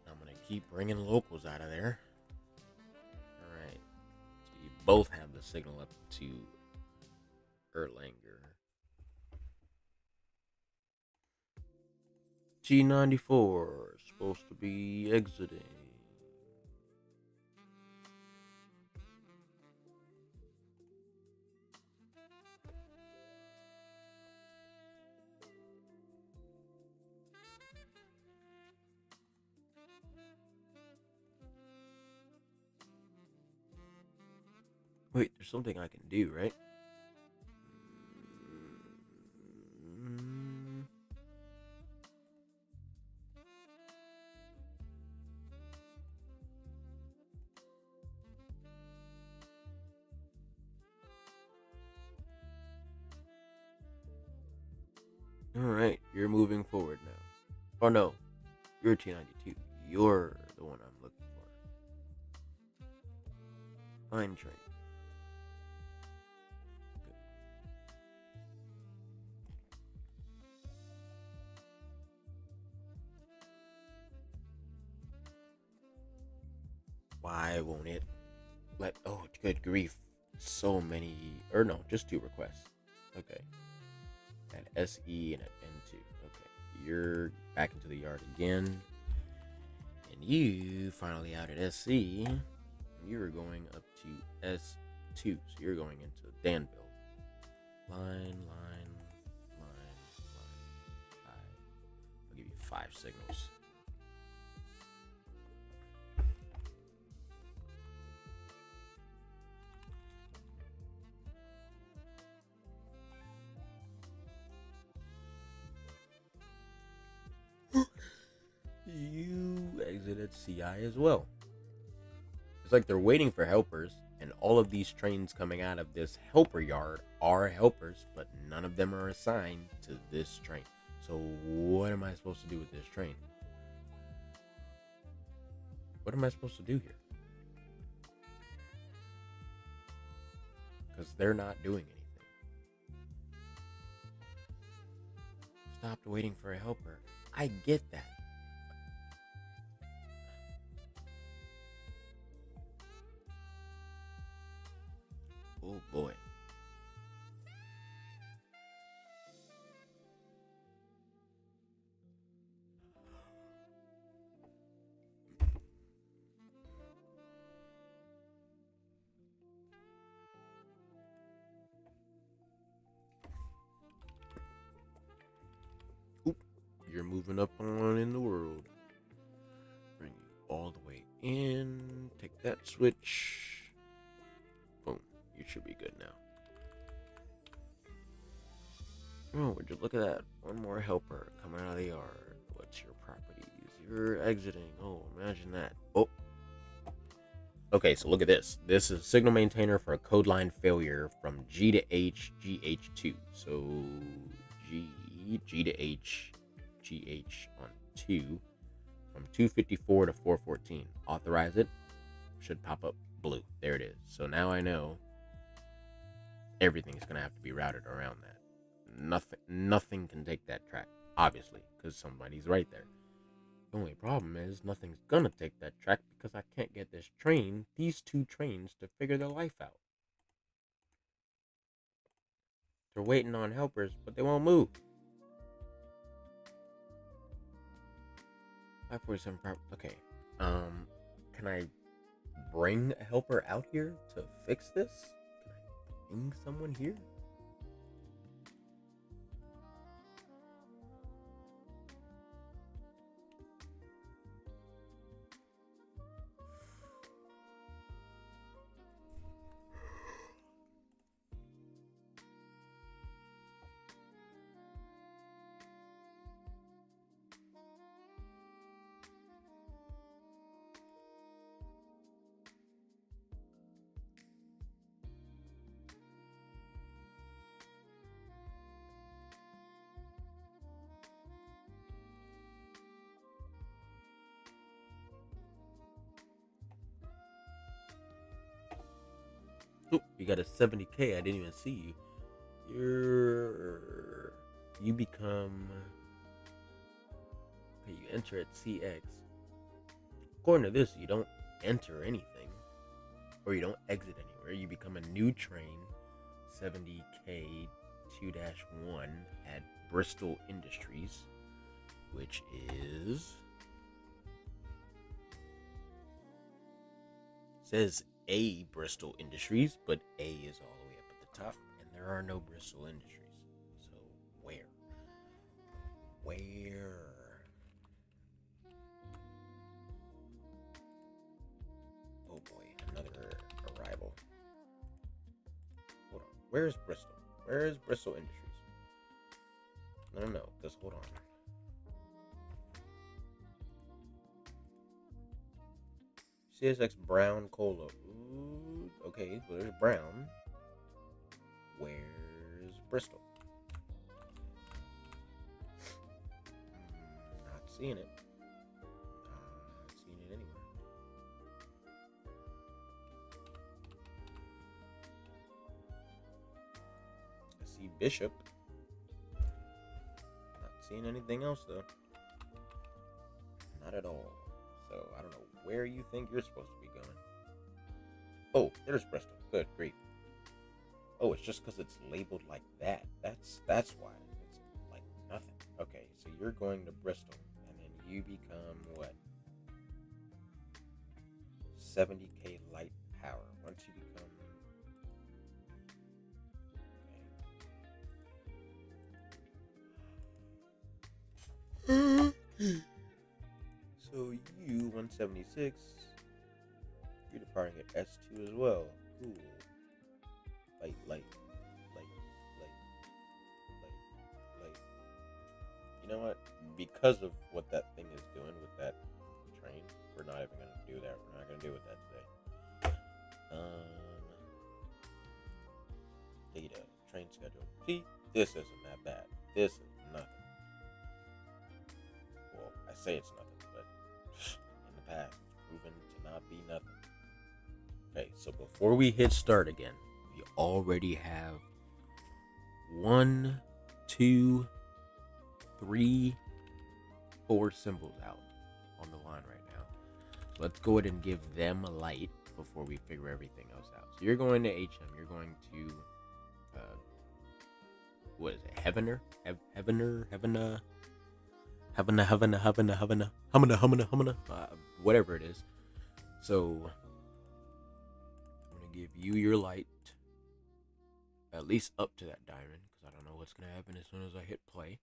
Speaker 1: I'm going to keep bringing locals out of there. Alright, so you both have the signal up to Erlanger. T94 supposed to be exiting. Wait, there's something I can do, right? Alright, you're moving forward now. Oh no, you're T92. You're the one I'm looking for. Fine train. Good. Why won't it let... Oh, good grief. So many... Or no, just 2 requests. Okay. At SE and at N2. Okay. You're back into the yard again. And you finally out at SC. You're going up to S2. So you're going into Danville. Line. 5. I'll give you 5 signals. You exited CI as well. It's like they're waiting for helpers, and all of these trains coming out of this helper yard are helpers, but none of them are assigned to this train. So what am I supposed to do with this train? What am I supposed to do here? Because they're not doing anything. Stopped waiting for a helper. I get that. Oh boy. moving up on in the world. Bring you all the way in. Take that switch. Boom. You should be good now. Oh, would you look at that? One more helper coming out of the yard. What's your properties? You're exiting. Oh, imagine that. Oh. Okay, so look at this. This is a signal maintainer for a code line failure from G to H, GH2. So G to H, GH on 2 from 254 to 414. Authorize it. Should pop up blue. There it is. So now I know everything's going to have to be routed around that. Nothing can take that track, obviously, because somebody's right there. The only problem is nothing's gonna take that track because I can't get these two trains to figure their life out. They're waiting on helpers, but they won't move. 547 okay. Can I bring a helper out here to fix this? Can I bring someone here? Oh, you got a 70K. I didn't even see you. You become. Okay, you enter at CX. According to this, you don't enter anything, or you don't exit anywhere. You become a new train, 70K 2-1 at Bristol Industries, which is. Says a Bristol Industries, but A is all the way up at the top, and there are no Bristol Industries. So where? Oh boy, another arrival. Hold on. Where's Bristol? Where is Bristol Industries? No, just hold on. CSX Brown Cola. Ooh, okay, so there's Brown. Where's Bristol? Not seeing it. Not seeing it anywhere. I see Bishop. Not seeing anything else though. Not at all. So I don't know where you think you're supposed to be going. Oh, there's Bristol. Good grief. Oh, it's just because it's labeled like that. That's why. It's like nothing. Okay, so you're going to Bristol, and then you become what? 70K light power. Once you become. Okay. So you 176. You're departing at S2 as well. Cool. Light. You know what? Because of what that thing is doing with that train, we're not even gonna do that. We're not gonna deal with that today. Data, train schedule. See, this isn't that bad. This is nothing. Well, I say it's nothing, but in the past, it's proven to not be nothing. Okay, so before we hit start again, we already have 1, 2, 3, 4 symbols out on the line right now. So let's go ahead and give them a light before we figure everything else out. So you're going to HM. You're going to what is it? Heavener, whatever it is. So I'm gonna give you your light, at least up to that diamond, because I don't know what's gonna happen as soon as I hit play.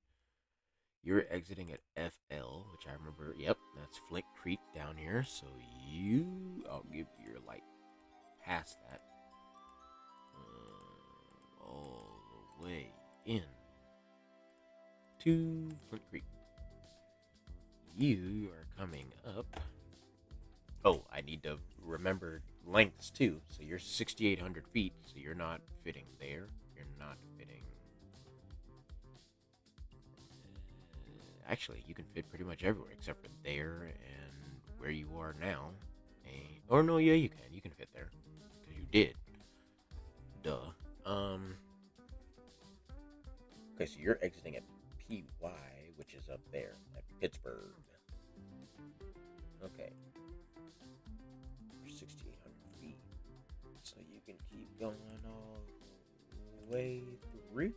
Speaker 1: You're exiting at FL, which I remember. Yep, that's Flint Creek down here. So I'll give you your light past that, all the way in to Flint Creek. You are coming up. Oh, I need to remember lengths too. So you're 6,800 feet. So you're not fitting there. You're not fitting. Actually, you can fit pretty much everywhere except for there and where you are now. Or no, yeah, you can. You can fit there because you did. Duh. Okay, so you're exiting at PY, which is up there at Pittsburgh. Okay. You're 6,800 feet. So you can keep going all the way through.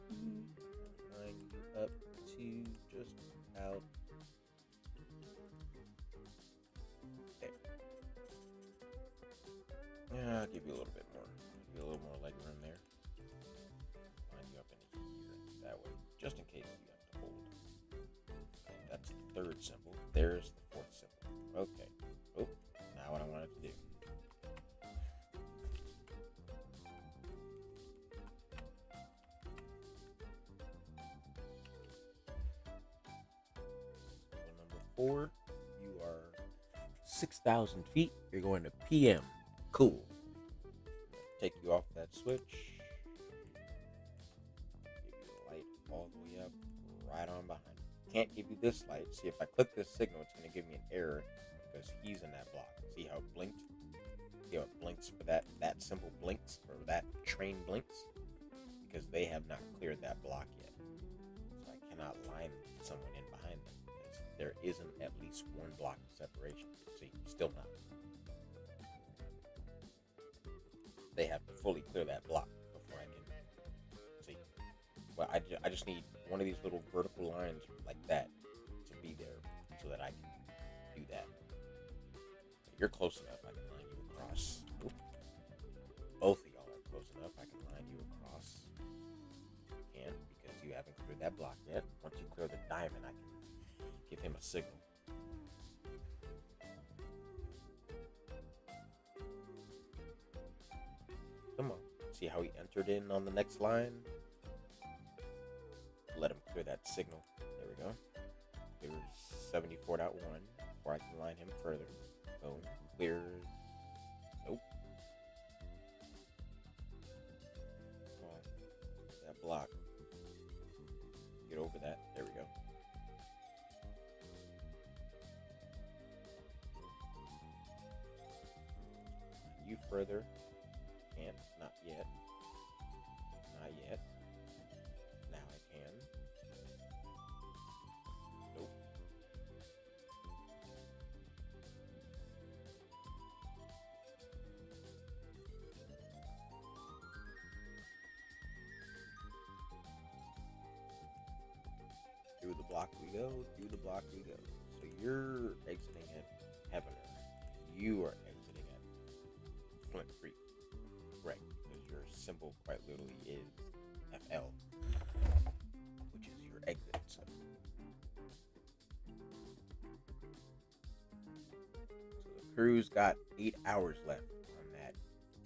Speaker 1: Line you up to just about there. Yeah, I'll give you a little bit more. Give you a little more leg room there. Line you up into here, that way, just in case you have to hold. Okay, that's the third symbol. There's the fourth symbol. Okay. Oh, now what I wanted to do. Number 4, you are 6,000 feet. You're going to PM. Cool. Take you off that switch. Give you the light all the way up, right on behind. Can't give you this light. See, if I click this signal, it's going to give me an error because he's in that block. See how it blinked? See how it blinks for that symbol blinks, or that train blinks? Because they have not cleared that block yet. So I cannot line someone in behind them because there isn't at least one block of separation. See, still not. They have to fully clear that block before I can see. Well, I just need one of these little vertical lines like that to be there so that I can do that. If you're close enough, I can line you across. Oop. Both of y'all are close enough, I can line you across. Can't because you haven't cleared that block yet. Once you clear the diamond, I can give him a signal. Come on. See how he entered in on the next line? Let him clear that signal. There we go. There's 74.1 before I can line him further. Boom. Clear. Nope. Come on. That block. Get over that. There we go. You further. Can't. Not yet. Not yet. Now I can. Nope. Through the block we go. Through the block we go. So you're exiting at Heavener. You are exiting at Flint Creek. Right, because your symbol quite literally is FL, which is your exit. So the crew's got 8 hours left on that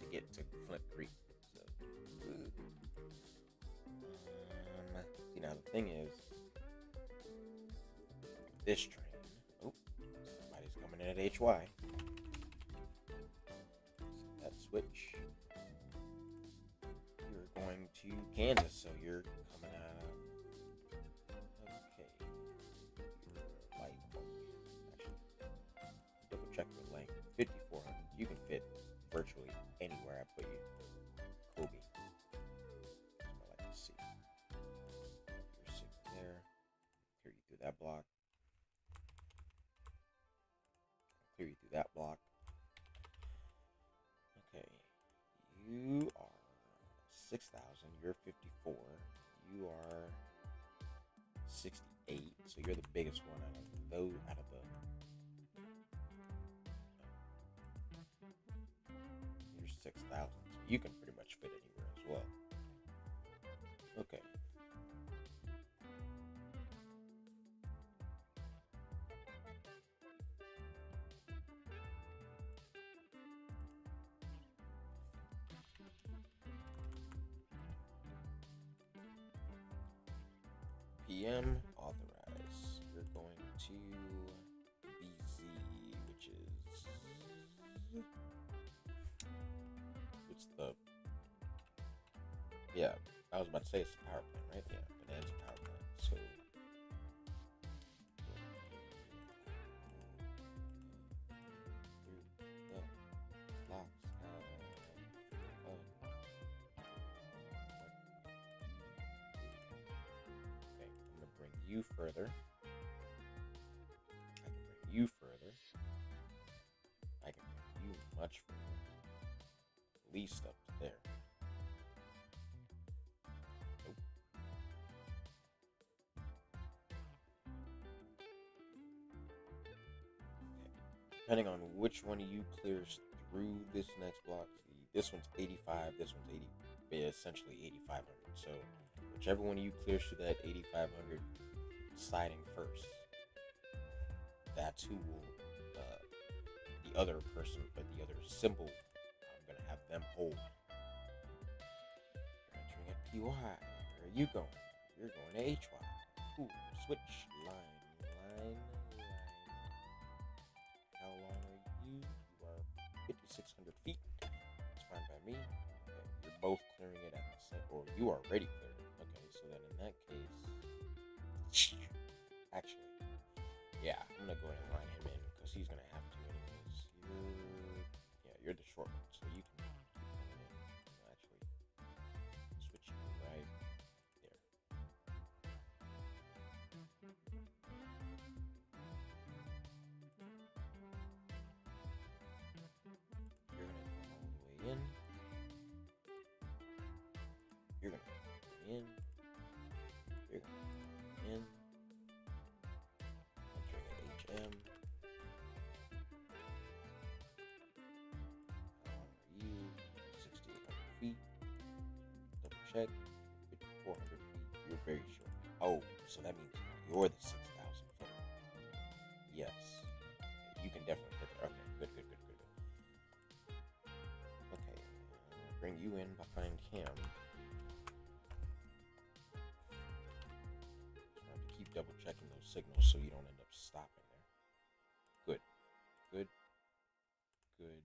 Speaker 1: to get to Flint Creek. So, see, now the thing is, this train. Oh, somebody's coming in at HY. So that switch. Going to Kansas, so you're coming out. Okay, your light. Actually, double check your length. 5,400. You can fit virtually anywhere I put you. Kobe. That's what I like to see. You're sitting there. Clear you through that block. Clear you through that block. Okay, you are 6,000, you're 54, you are 68, so you're the biggest one out of the you're 6,000, so you can pretty much fit anywhere as well. Okay. PM authorize. You're going to BZ, which is what's the yeah. I was about to say it's the power plant, right? Yeah, Bonanza power plant. So the blocks okay, I'm gonna bring you further. I can bring you further. I can bring you much further. At least up to there. Nope. Okay. Depending on which one of you clears through this next block, this one's 85, this one's 80, essentially 8,500. So whichever one of you clears through that 8,500 siding first, that's who will, the other person, but the other symbol, I'm going to have them hold. You're entering at PY. Where are you going? You're going to HY. Ooh, switch. Line. How long are you? You are 5,600 feet. That's fine by me. Okay, you're both clearing it at the same, or you already cleared it. Okay, so then in that case, actually, yeah, I'm gonna go ahead and line him in because he's gonna have to anyways. You're the short one, so you can come in. Actually, switch you right there. You're gonna come all the way in. You're gonna come in. You're gonna come in. Entering at HM. How long are you? 6,800 feet. Double check. 5,400 feet. You're very short. Oh, so that means you're the 6,000 foot. Yes. Okay, you can definitely fit there. Okay, good. Okay, bring you in behind him. Just have to keep double checking those signals so you don't end up stopping there. Good. Boom.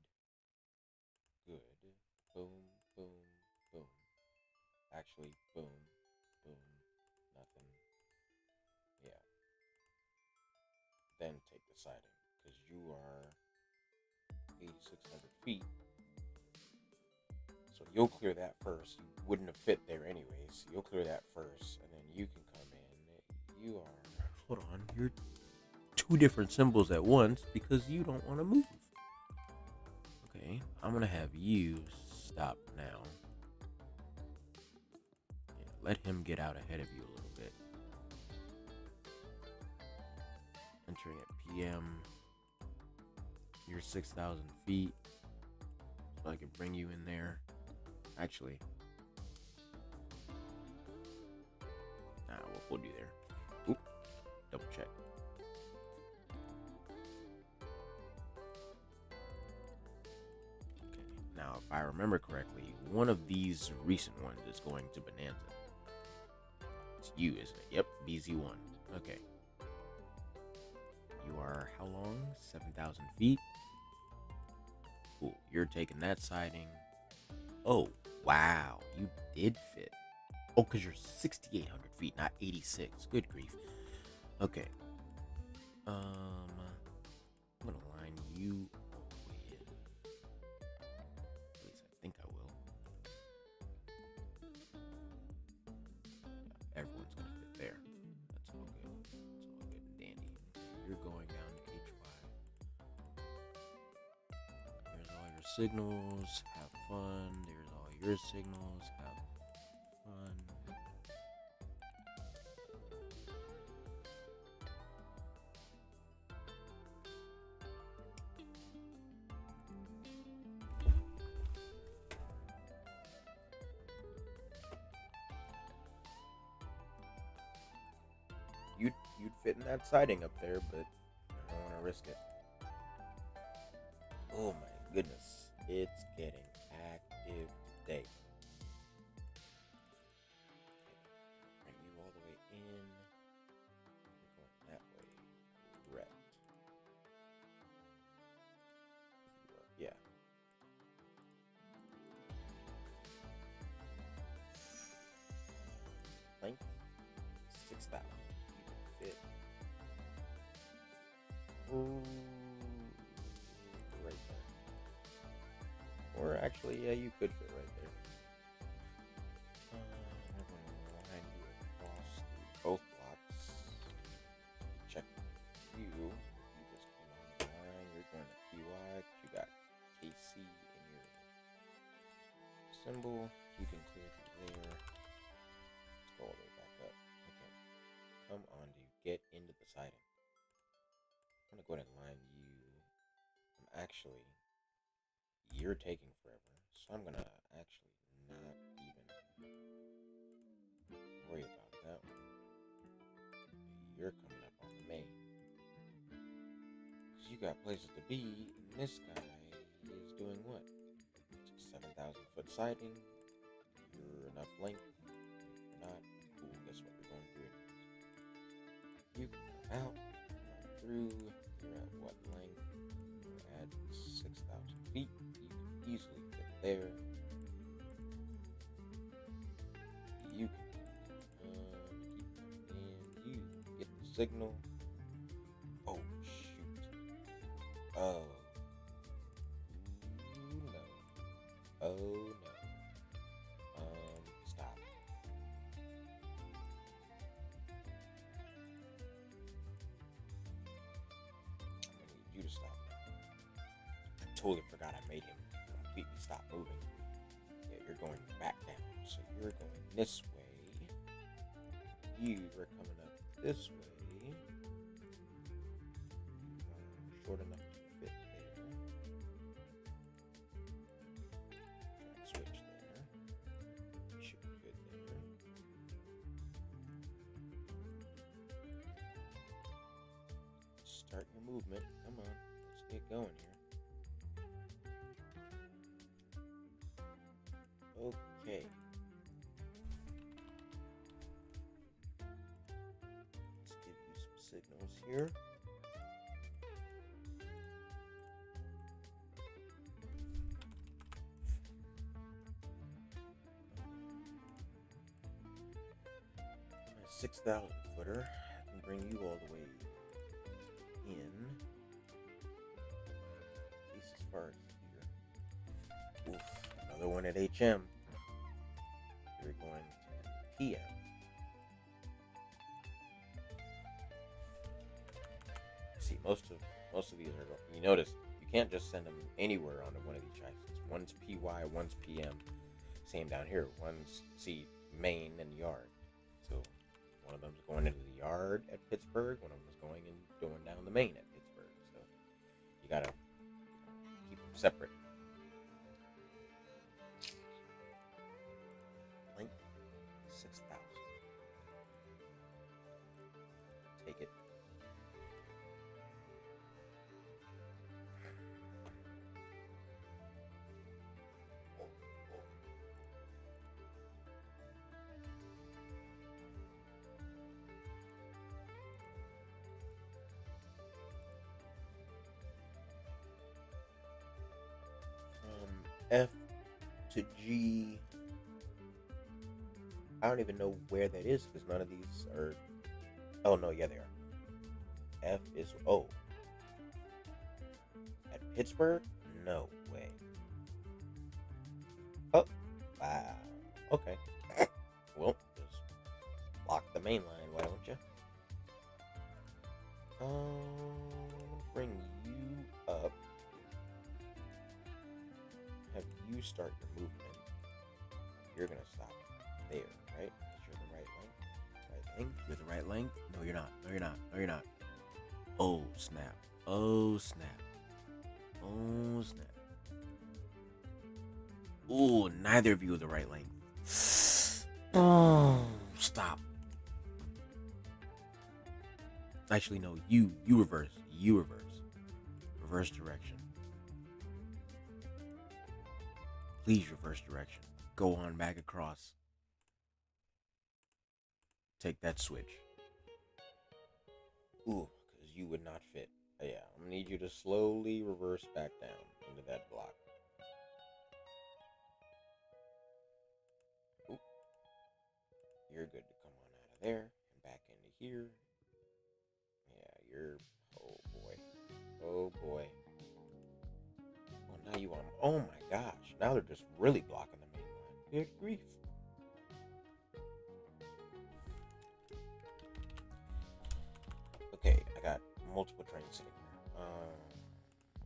Speaker 1: Actually, boom, nothing. Yeah. Then take the siding because you are 8,600 feet. So you'll clear that first. You wouldn't have fit there anyways. You'll clear that first, and then you can come in. You are. Hold on. You're two different symbols at once because you don't want to move. Okay. I'm going to have you stop now. Yeah, let him get out ahead of you a little bit. Entering at PM. You're 6,000 feet. So I can bring you in there. Actually, we'll do there. Oop, double check. Okay, now if I remember correctly, one of these recent ones is going to Bonanza. It's you, isn't it? Yep, BZ1. Okay. You are how long? 7,000 feet. Cool. You're taking that siding. Oh, wow. You did fit. Oh, because you're 6,800 feet, not 86. Good grief. Okay. I'm going to line you all the way in. At least I think I will. Yeah, everyone's going to fit there. That's all good. It's all good and dandy. You're going down to HY. There's all your signals. Have fun. There's all your signals. Have fun. You'd fit in that siding up there, but I don't want to risk it. Oh my goodness, it's getting active today. Okay. Bring you all the way in. Length 6,000. You can fit right there. Or actually, yeah, you could fit right there. We're going to line you across both blocks. Check you. You just came on the line. You're going to PY. You got KC in your symbol. You can clear through there. Let's go all the way back up. Okay. Come on, dude. Get into the siding. I'm going to go ahead and line you. You're taking forever. So I'm going to actually not even worry about that one. You're coming up on the main. Because you got places to be. And this guy is doing what? 7,000 foot siding. You're enough length. If you're not, cool, guess what? You're going through it. You can come out, run through. You're at what length? You're at 6,000 feet. You can easily fit there. You can keep in. You get the signal. Oh, shoot. Oh. No. Oh, no. Stop. I'm gonna need you to stop now. I totally forgot I made him completely stop moving. Yeah, you're going back down. So you're going this way. You are coming up this way. You are short enough to fit there. Switch there. You should be good there. Start your movement. Come on. Let's get going here. Okay. Let's give you some signals here. My 6,000 footer. I can bring you all the way in. At least as far as here. Oof. Another one at HM. We're going to PM. See, most of these are going. You notice you can't just send them anywhere onto one of these chassis. One's PY, one's PM. Same down here. One's main and yard. So one of them's going into the yard at Pittsburgh. One of them is going down the main at Pittsburgh. So you gotta keep them separate. Length 6,000. Take it. F to G. I don't even know where that is because none of these are. Oh no, yeah, they are. F is O. At Pittsburgh? No way. Oh, wow. Okay. Well, just lock the main line, why don't you? Bring you up. Have you start your movement. You're gonna stop there, right? Because you're the right length. Right length. You're the right length. No, you're not. No, you're not. No, you're not. Oh snap. Oh snap. Oh snap. Ooh, neither of you are the right length. Oh, stop. Actually, no. You reverse. You reverse. Reverse direction. Please reverse direction. Go on back across. Take that switch. Ooh, because you would not fit. Yeah, I'm gonna need you to slowly reverse back down into that block. Ooh. You're good to come on out of there and back into here. Yeah, you're. Oh boy. Oh boy. Well, now you want. Oh my gosh. Now they're just really blocking the main line. Good grief. Okay, I got multiple trains sitting here.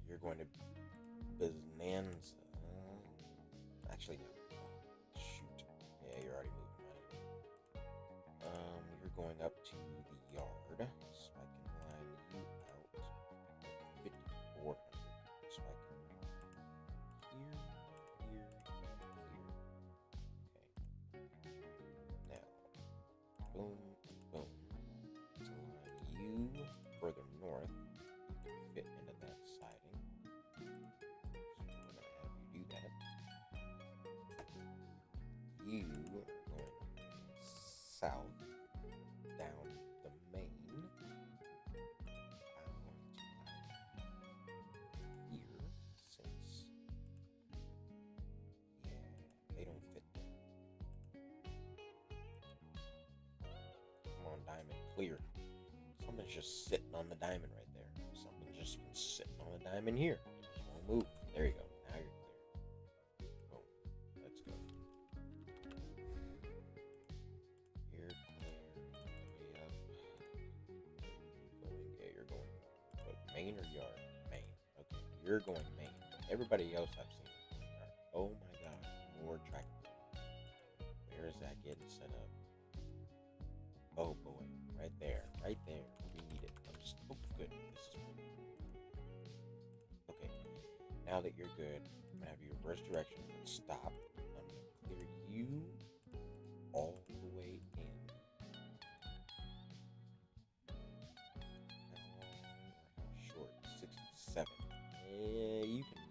Speaker 1: You're going to Bonanza. Actually, no. Shoot. Yeah, you're already moving. You're going up to the yard, so I can line you out 5,400. So I can here. Okay. Now, boom, boom. To line you further north, you can fit into that siding. So we're gonna have you do that. You are going south down the main. I'm going to line here since, yeah, they don't fit there. Come on, diamond, clear. Something's just sitting on the diamond right there. Something's just been sitting on the diamond here. It just won't move. There you go. Now you're clear. Boom. Let's go. You're clear. Way up. Going. Yeah, you're going. But main or yard? Main. Okay. You're going main. Everybody else I've seen is going yard. Oh my god. More tracking. Where is that getting set up? Oh boy. Right there. Right there. We need it. Oh, good. This is good. Okay. Now that you're good, I'm gonna have you reverse direction and stop. I'm gonna clear you all the way in. How long or how short? 67. Yeah, you can.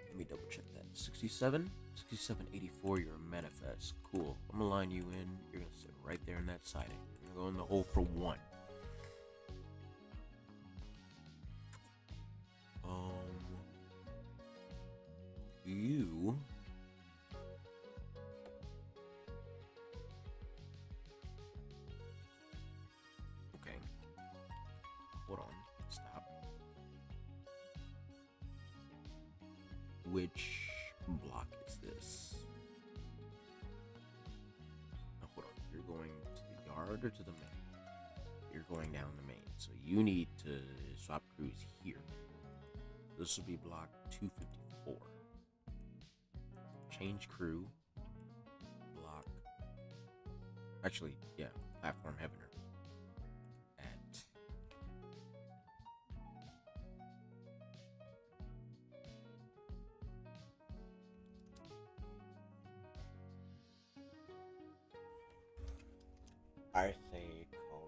Speaker 1: Let me double check that. 67? 6784, you're a manifest. Cool. I'm gonna line you in. You're gonna sit right there in that siding. You're gonna go in the hole for 1. You okay. Hold on. Stop. Which block is this? Now, hold on. You're going to the yard or to the main? You're going down the main. So you need to swap crews here. This will be block 254. Change crew. Block. Actually, yeah. Platform Heavener. At. I say call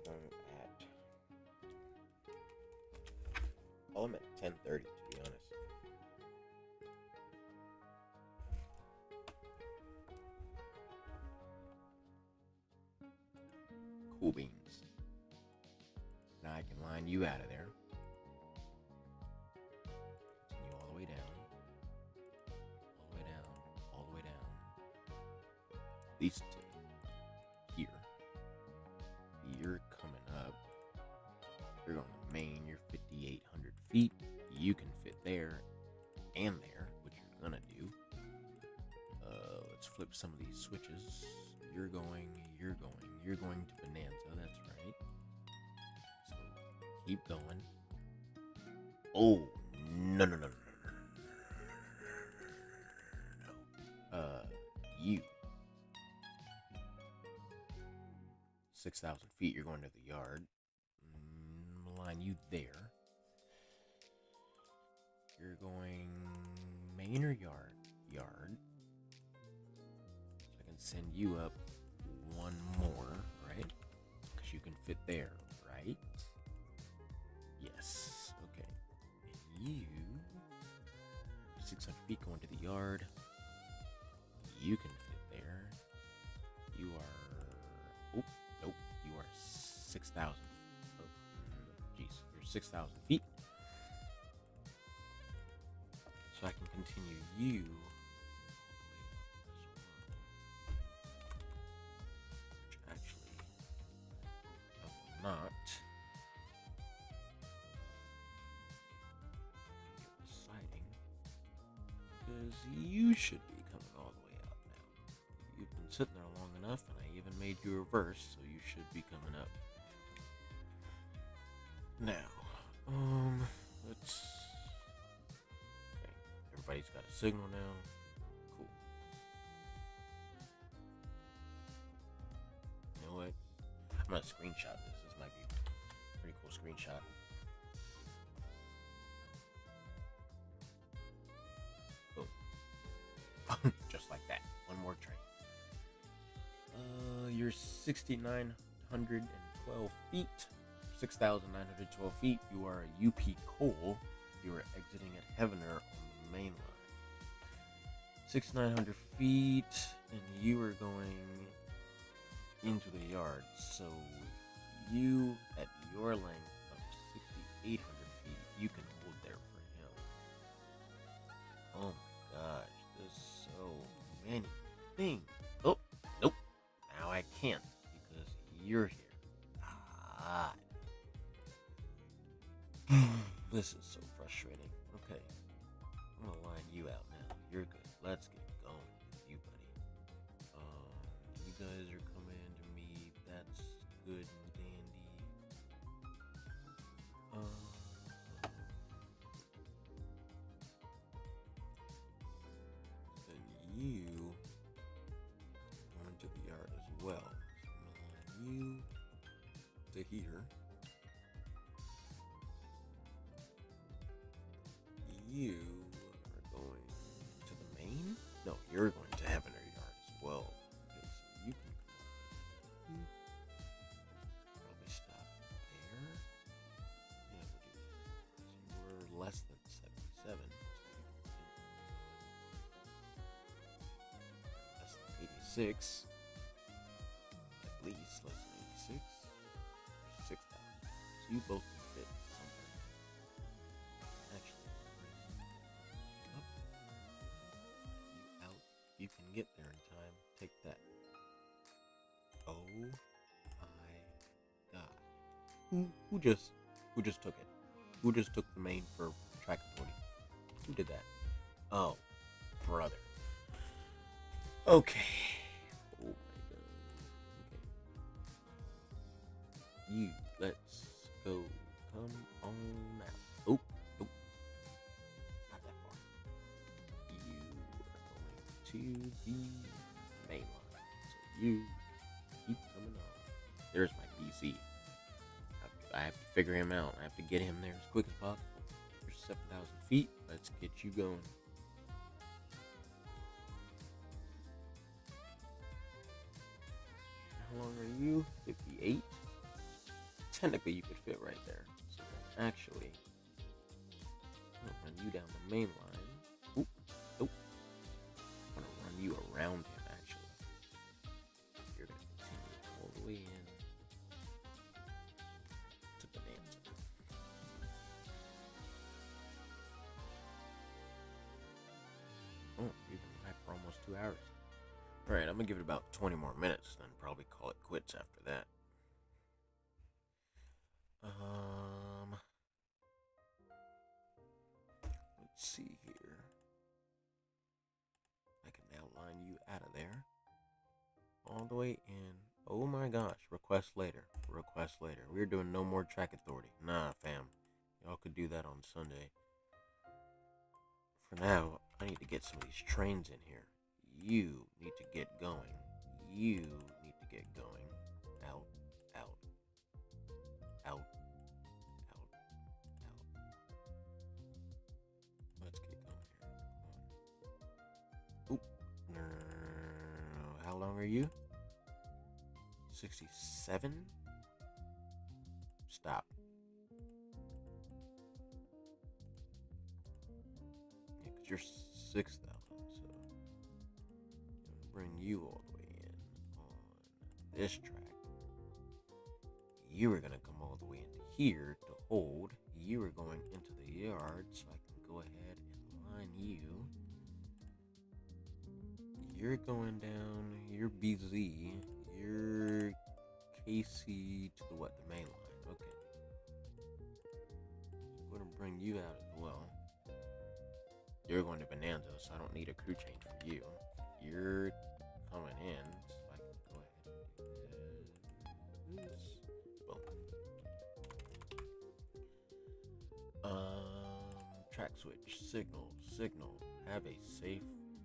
Speaker 1: them at 10:30, to be honest. Cool beans. Now I can line you out of there. Continue all the way down. All the way down. All the way down. At least to here. You're coming up. You're going to main. You're 5,800 feet. You can fit there and there, which you're gonna do. Let's flip some of these switches. You're going to Bonanza, that's right. So keep going. Oh, no. You. 6,000 feet, you're going to the yard. Line you there. You're going main or yard? Yard. So I can send you up 1 more, right? Because you can fit there, right? Yes. Okay. And you 600 feet going to the yard. You can fit there. You are. Oh, nope. You are 6,000. Oh, jeez. You're 6,000 feet. So I can continue you. because you should be coming all the way out now. You've been sitting there long enough, and I even made you reverse, so you should be coming up. Now, let's... Okay, everybody's got a signal now. Cool. You know what? I'm gonna screenshot this. This might be a pretty cool screenshot. Just like that. One more train. You're 6,912 feet. 6,912 feet. You are a UP Cole. You are exiting at Heavener on the main line. 6,900 feet, and you are going into the yard. So you, at your length of 6,800 feet, you can hold there for him. Oh my gosh. So many things. Oh, nope. Now I can't because you're here. Ah. This is so frustrating. Okay. I'm gonna line you out now. You're good. Let's get going with you, buddy. You guys are coming to me. That's good and dandy. You going to the yard as well. So I'm gonna line you to here. You are going to the main? No, you're going to Heavener Yard as well. Because you can come up. Probably stop there. Yeah, we'll do that. Because you're less than 77. Less than 86. At least less than 86. There's 6,000. So you both can fit something. Actually, up. You out. You can get there in time. Take that. Oh my god. Who just took it? Who just took the main for track 40? Who did that? Oh, brother. Okay. Oh my god. Okay. You, let's go. Come on out. Oh, nope. Not that far. You are going to the main line. So you keep coming on. There's my BZ. I have to figure him out. I have to get him there as quick as possible. There's 7,000 feet. Let's get you going. How long are you? 58? Technically, you could fit right there. So actually, I'm going to run you down the main line. Oop, nope. I'm going to run you around him, actually. You're going to continue all the way in to Bonanza. Oh, you've been back for almost 2 hours. Alright, I'm going to give it about 20 more minutes, then probably call it quits after that. Let's see here. I can now line you out of there. All the way in. Oh my gosh, request later. Request later. We're doing no more track authority. Nah, fam. Y'all could do that on Sunday. For now, I need to get some of these trains in here. You need to get going. You need to get going. Out, out, out, out, out. Let's get going here. Oop. No. How long are you? 67? Stop. Yeah, because you're 6,000, so bring you all the way in on this track. You are going to come all the way into here to hold. You are going into the yard, so I can go ahead and line you. You're going down. You're BZ. You're KC to the what? The main line. Okay. So I'm going to bring you out as well. You're you're going to Bonanza, so I don't need a crew change for you. You're coming in, so I can go ahead and do this. Boom. Track switch, signal. Have a safe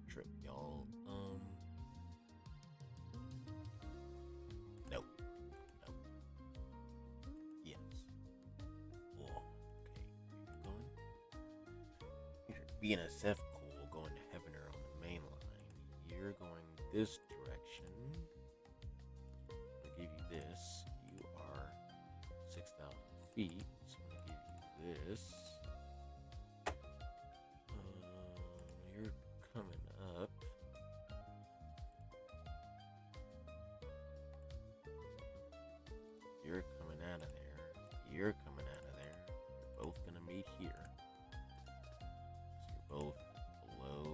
Speaker 1: trip, y'all. No. Yes. Oh, okay. Where you going? You're BNSF Cole going to Heavener on the main line. You're going this direction. I'll give you this. You are 6,000 feet. So I'm gonna give you this. You're coming up. You're coming out of there. You're coming out of there. You're both gonna meet here. So you're both below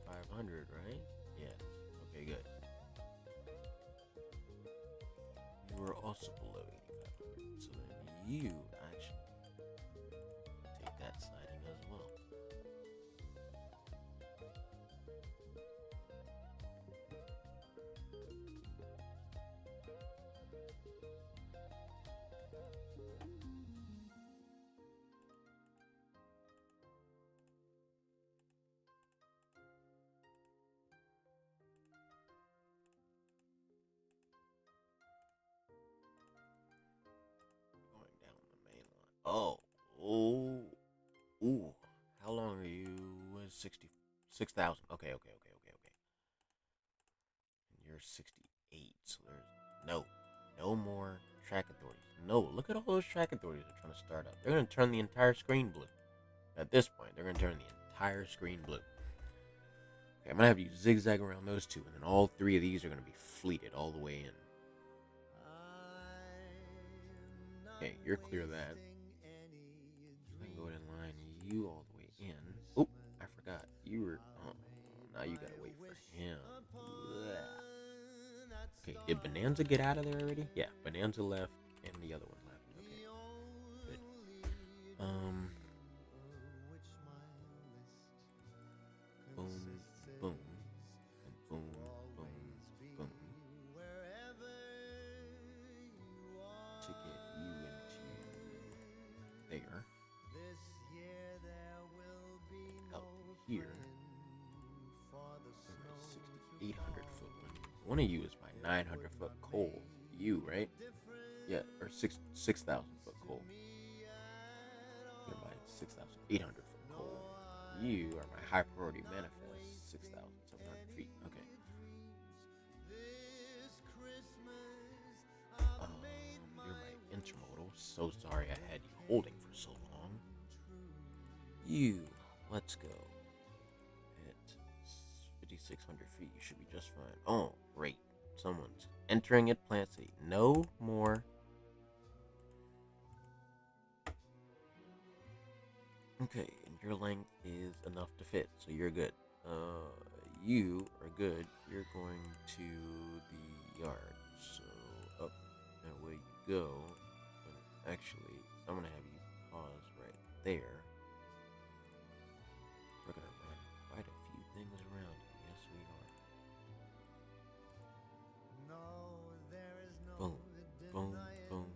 Speaker 1: 8,500, right? Yes. Okay, good. You were also below 8,500. So then you actually take that siding as well. Going down the main line. Ooh. How long are you? 66,000. Okay. And you're 68. So there's no more track authorities. No, look at all those track authorities they're trying to start up. They're going to turn the entire screen blue. At this point, they're going to turn the entire screen blue. Okay, I'm going to have you zigzag around those two, and then all three of these are going to be fleeted all the way in. Okay, you're clear of that. I can go ahead and line you all the way in. Oop, I forgot. You were... Oh, now you gotta wait for him. Okay, did Bonanza get out of there already? Yeah, Bonanza left, and the other one left. Okay, good. Boom, and boom. To get you into there. Out here. 6,800 foot one. One of you is my 900 foot coal. You, right? Yeah, or 6,000 foot coal. You're my 6,800 foot coal. You are my high priority manifest. 6,700 feet. Okay. You're my intermodal. So sorry I had you holding for so long. You, let's go. At 5,600 feet, you should be just fine. Oh, great. Someone's entering at Plant City. No more. Okay, and your length is enough to fit, so you're good. You are good. You're going to the yard. So up and away you go. And actually, I'm gonna have you pause right there. We're gonna run quite a few things around you. Yes, we are. Boom, boom, boom,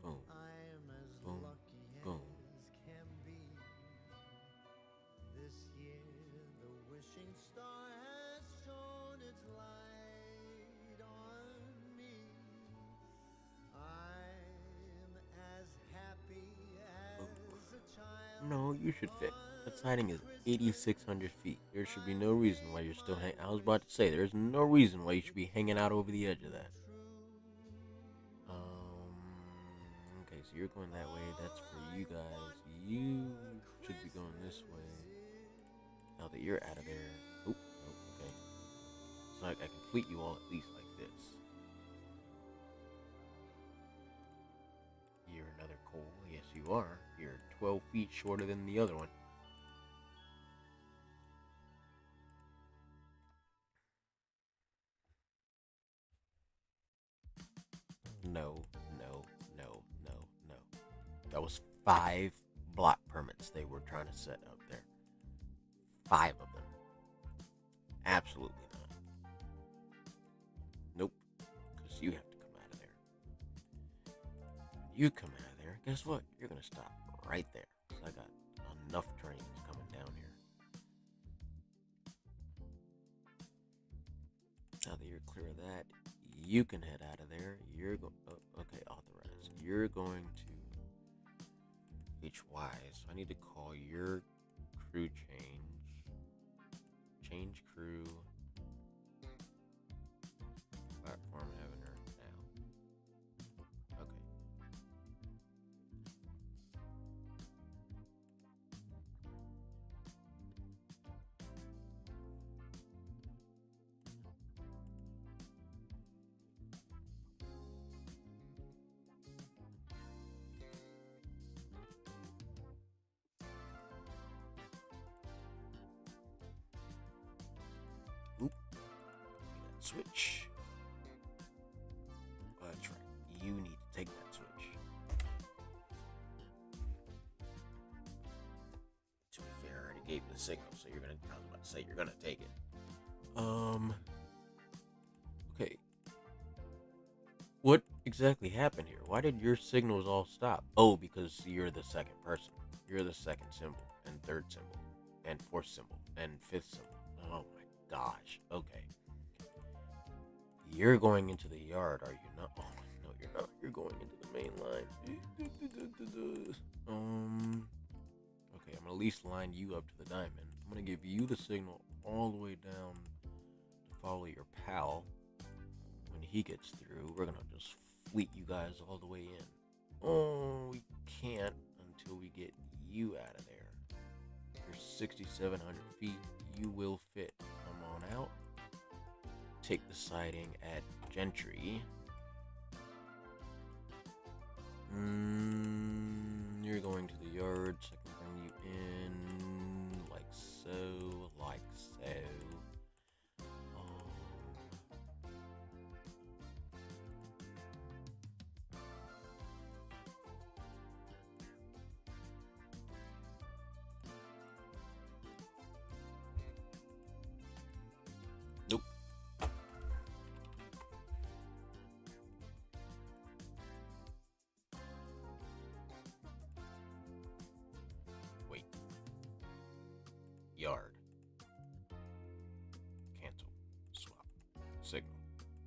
Speaker 1: boom, boom, boom. This year, the wishing star has shone its light on me. I'm as happy as a child. No, you should fit. That siding is 8,600 feet. There should be no reason why you're still hanging. I was about to say, there's no reason why you should be hanging out over the edge of that. Okay, so you're going that way. That's for you guys. You should be going this way. Now that you're out of there. Oop, okay. So I can fleet you all at least like this. You're another coal. Yes, you are. You're 12 feet shorter than the other one. No. That was 5 block permits they were trying to set up there. 5 of them. Absolutely not. Nope. Because you have to come out of there. You come out of there, guess what? You're going to stop right there. Because I got enough trains coming down here. Now that you're clear of that, you can head out of there. You're going... okay, authorized. You're going to... HY. So I need to call your crew change. Change crew. Platform Avenger now. Okay. Oop. Switch. That's right. You need to take that switch. To be fair, I already gave you the signal, so you're gonna. I was about to say you're gonna take it. Okay. What exactly happened here? Why did your signals all stop? Oh, because you're the second person. You're the second symbol, and third symbol, and fourth symbol, and fifth symbol. Oh my gosh. Okay. You're going into the yard, are you not? Oh, no, you're not. You're going into the main line. Okay, I'm gonna at least line you up to the diamond. I'm gonna give you the signal all the way down to follow your pal. When he gets through, we're gonna just fleet you guys all the way in. Oh, we can't until we get you out of there. You're 6,700 feet. You will fit. Come on out. Take the siding at Gentry. You're going to the yard, so I can bring you in like so, like so. Nope. Wait. Yard. Cancel. Swap. Signal.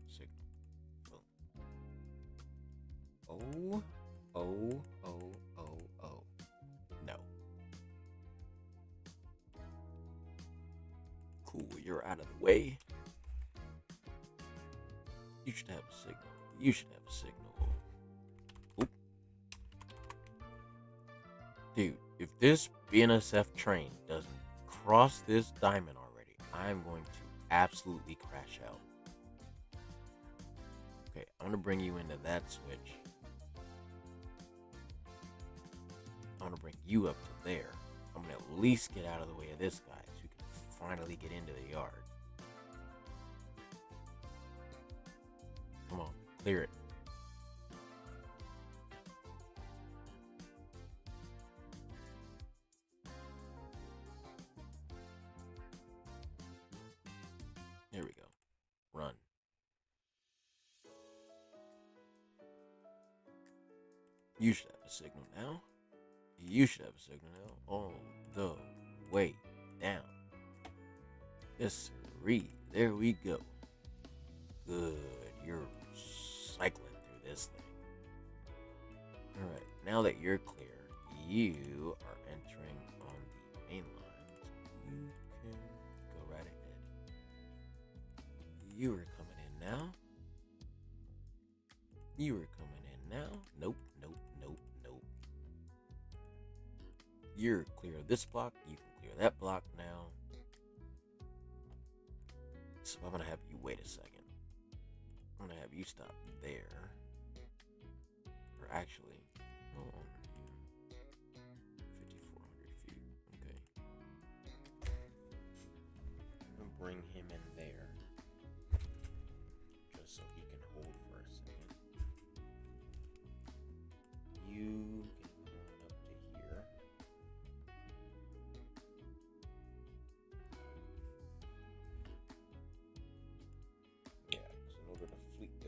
Speaker 1: Signal. Boom. Oh. Oh. Oh. Oh. Oh. No. Cool. You're out of the way. You should have a signal. You should have a signal. Oop. Dude, if this BNSF train doesn't cross this diamond already, I'm going to absolutely crash out. Okay, I'm going to bring you into that switch. I'm going to bring you up to there. I'm going to at least get out of the way of this guy so we can finally get into the yard. Come on, clear it. There we go. Run. You should have a signal now. You should have a signal now. All the way down. Yes, sirree. There we go. Good. You're cycling through this thing. Alright, now that you're clear, you are entering on the main lines. You can go right ahead. You are coming in now. You are coming in now. Nope, nope, nope, nope. You're clear of this block. You can clear that block now. So I'm going to have you wait a second. I'm going to have you stop there. Or actually, hold on here. 5,400 feet. Okay. I'm going to bring him in there. Just so he can hold for a second. You can go on up to here.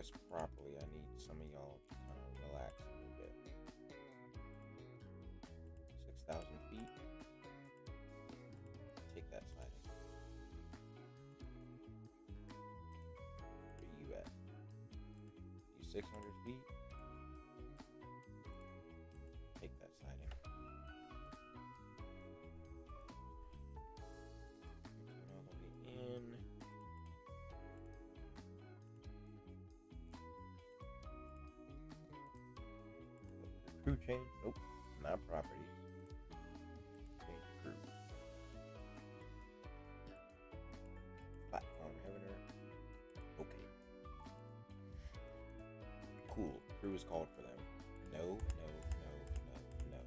Speaker 1: this properly, I need some of y'all to kind of relax a little bit. 6,000 feet. Take that siding. Where are you at? You 600 feet? Take that siding. You're coming all the way in. Crew change? Nope, not properties. Change crew. Platform Heavener. Okay. Cool. Crew is called for them. No, no, no, no, no.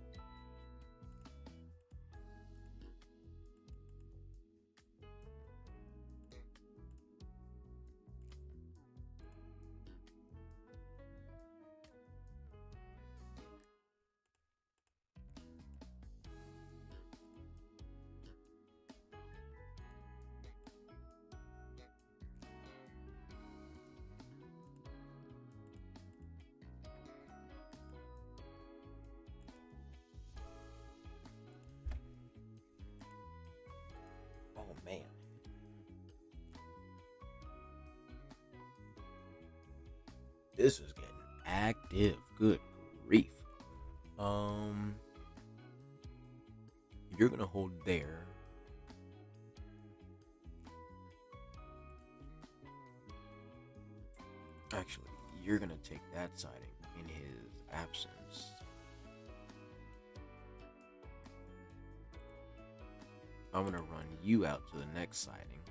Speaker 1: Oh man. This is getting active. Good grief. You're gonna hold there. Actually, you're gonna take that siding in his absence. I'm gonna run you out to the next siding.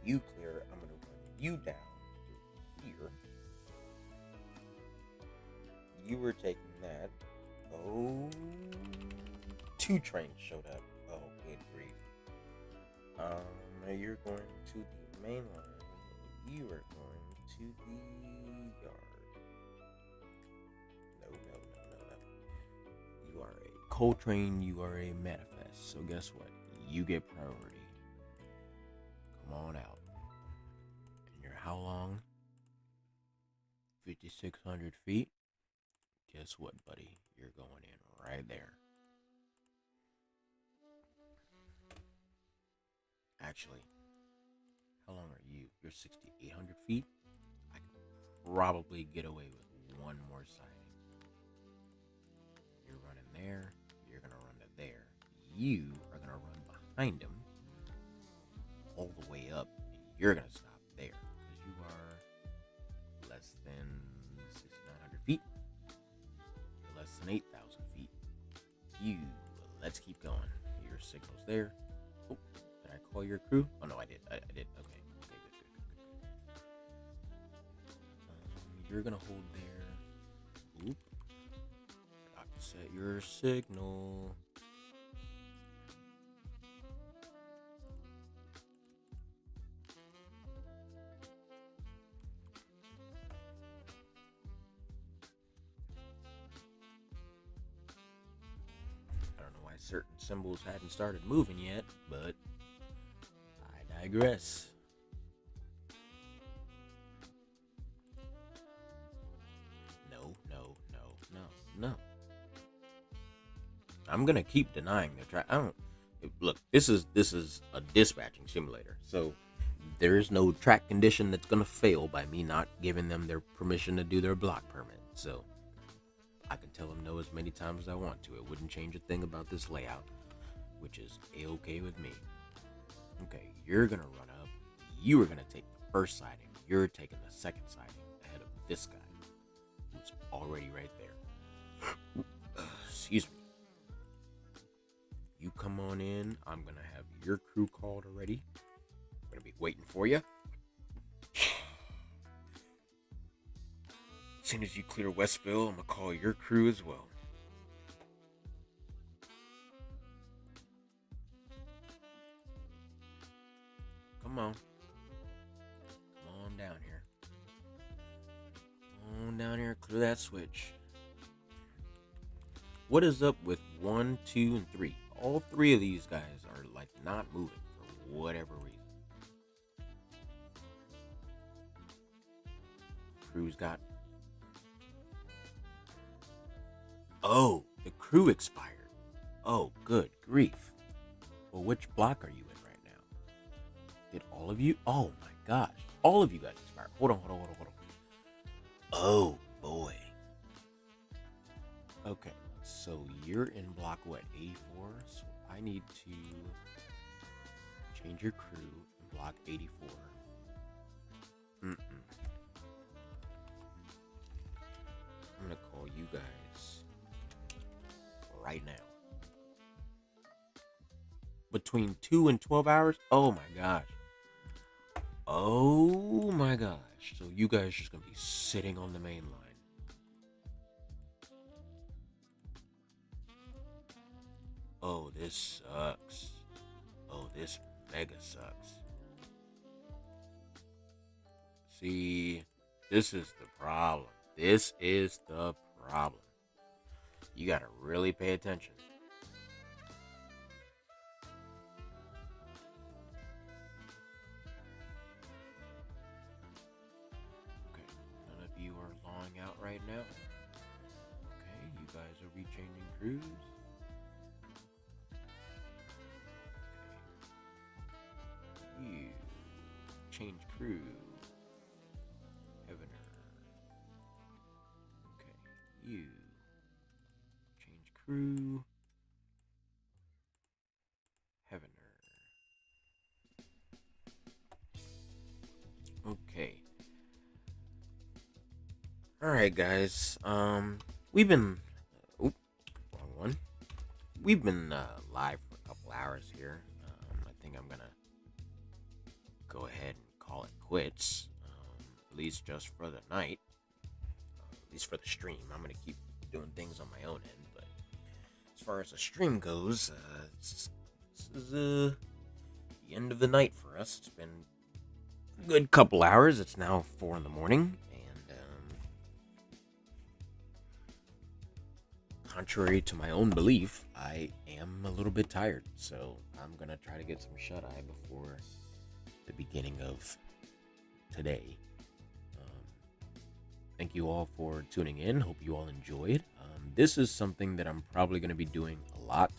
Speaker 1: You clear, I'm gonna run you down through here. You were taking that. Oh, 2 trains showed up. Oh, good grief. You're going to the main line. You are going to the yard. No, no, no, no, no. You are a coal train. You are a manifest. So guess what? You get priority. Come on out. And you're how long? 5,600 feet. Guess what, buddy? You're going in right there. Actually, how long are you? You're 6,800 feet. I could probably get away with one more siding. You're running there. You're going to run to there. You are going to run behind him all the way up. And you're going to stop there because you are less than 6,900 feet. You're less than 8,000 feet. Let's keep going. Your signal's there. Oh, did I call your crew? Oh, no, I did. I did. Okay, good. You're going to hold there. Oop. Forgot to set your signal. I don't know why certain symbols hadn't started moving yet, but I digress. No. I'm gonna keep denying the track. Look. This is a dispatching simulator, so there is no track condition that's gonna fail by me not giving them their permission to do their block permit. So I can tell them no as many times as I want to. It wouldn't change a thing about this layout, which is a-okay with me. Okay, you're gonna run up. You are gonna take the first siding. You're taking the second siding ahead of this guy, who's already right there. Excuse me. You come on in. I'm gonna have your crew called already. I'm gonna be waiting for you. As soon as you clear Westville, I'm gonna call your crew as well. Come on. Come on down here. Come on down here, clear that switch. What is up with 1, 2, and 3? All 3 of these guys are like not moving for whatever reason. crew's got. Oh, the crew expired. Oh, good grief. Well, which block are you in right now? Did all of you? Oh my gosh. All of you guys expired. Hold on. Oh, boy. Okay, so you're in block what, 84? So I need to change your crew in block 84. I'm gonna call you guys right now. Between 2 and 12 hours? Oh my gosh. Oh my gosh. So you guys are just gonna be sitting on the main line. Oh, this sucks. Oh, this mega sucks. See, this is the problem. This is the problem. You gotta really pay attention. Okay, none of you are lawing out right now. Okay, you guys are rechanging crews. Okay. You change crew. Heavener. Okay, you change crew. Heavener. Okay. Alright guys, we've been, wrong one. We've been live for a couple hours here. I think I'm gonna go ahead and call it quits, at least just for the night, at least for the stream. I'm gonna keep doing things on my own end, but as far as the stream goes, this is the end of the night for us. It's been a good couple hours. It's now 4 in the morning, and contrary to my own belief, I am a little bit tired, so I'm gonna try to get some shut-eye before the beginning of today. Thank you all for tuning in. Hope you all enjoyed. This is something that I'm probably going to be doing a lot.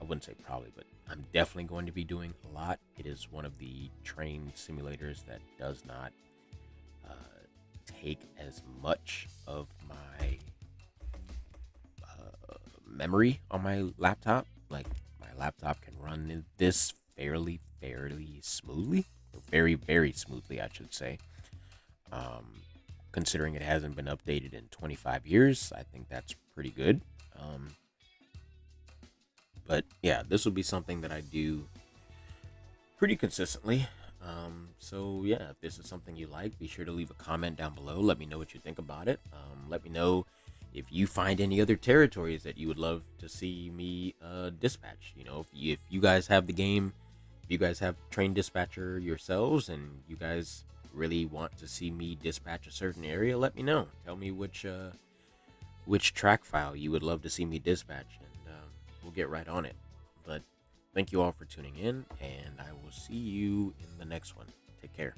Speaker 1: I wouldn't say probably, but I'm definitely going to be doing a lot. It is one of the train simulators that does not take as much of my memory on my laptop. Like, my laptop can run this fairly smoothly, or very smoothly, I should say. Considering it hasn't been updated in 25 years, I think that's pretty good. But yeah, this will be something that I do pretty consistently. So yeah, if this is something you like, be sure to leave a comment down below. Let me know what you think about it. Let me know if you find any other territories that you would love to see me dispatch. You know, if you guys have the game, if you guys have Train Dispatcher yourselves, and you guys really want to see me dispatch a certain area, let me know. Tell me which track file you would love to see me dispatch, and we'll get right on it. But thank you all for tuning in, and I will see you in the next one. Take care.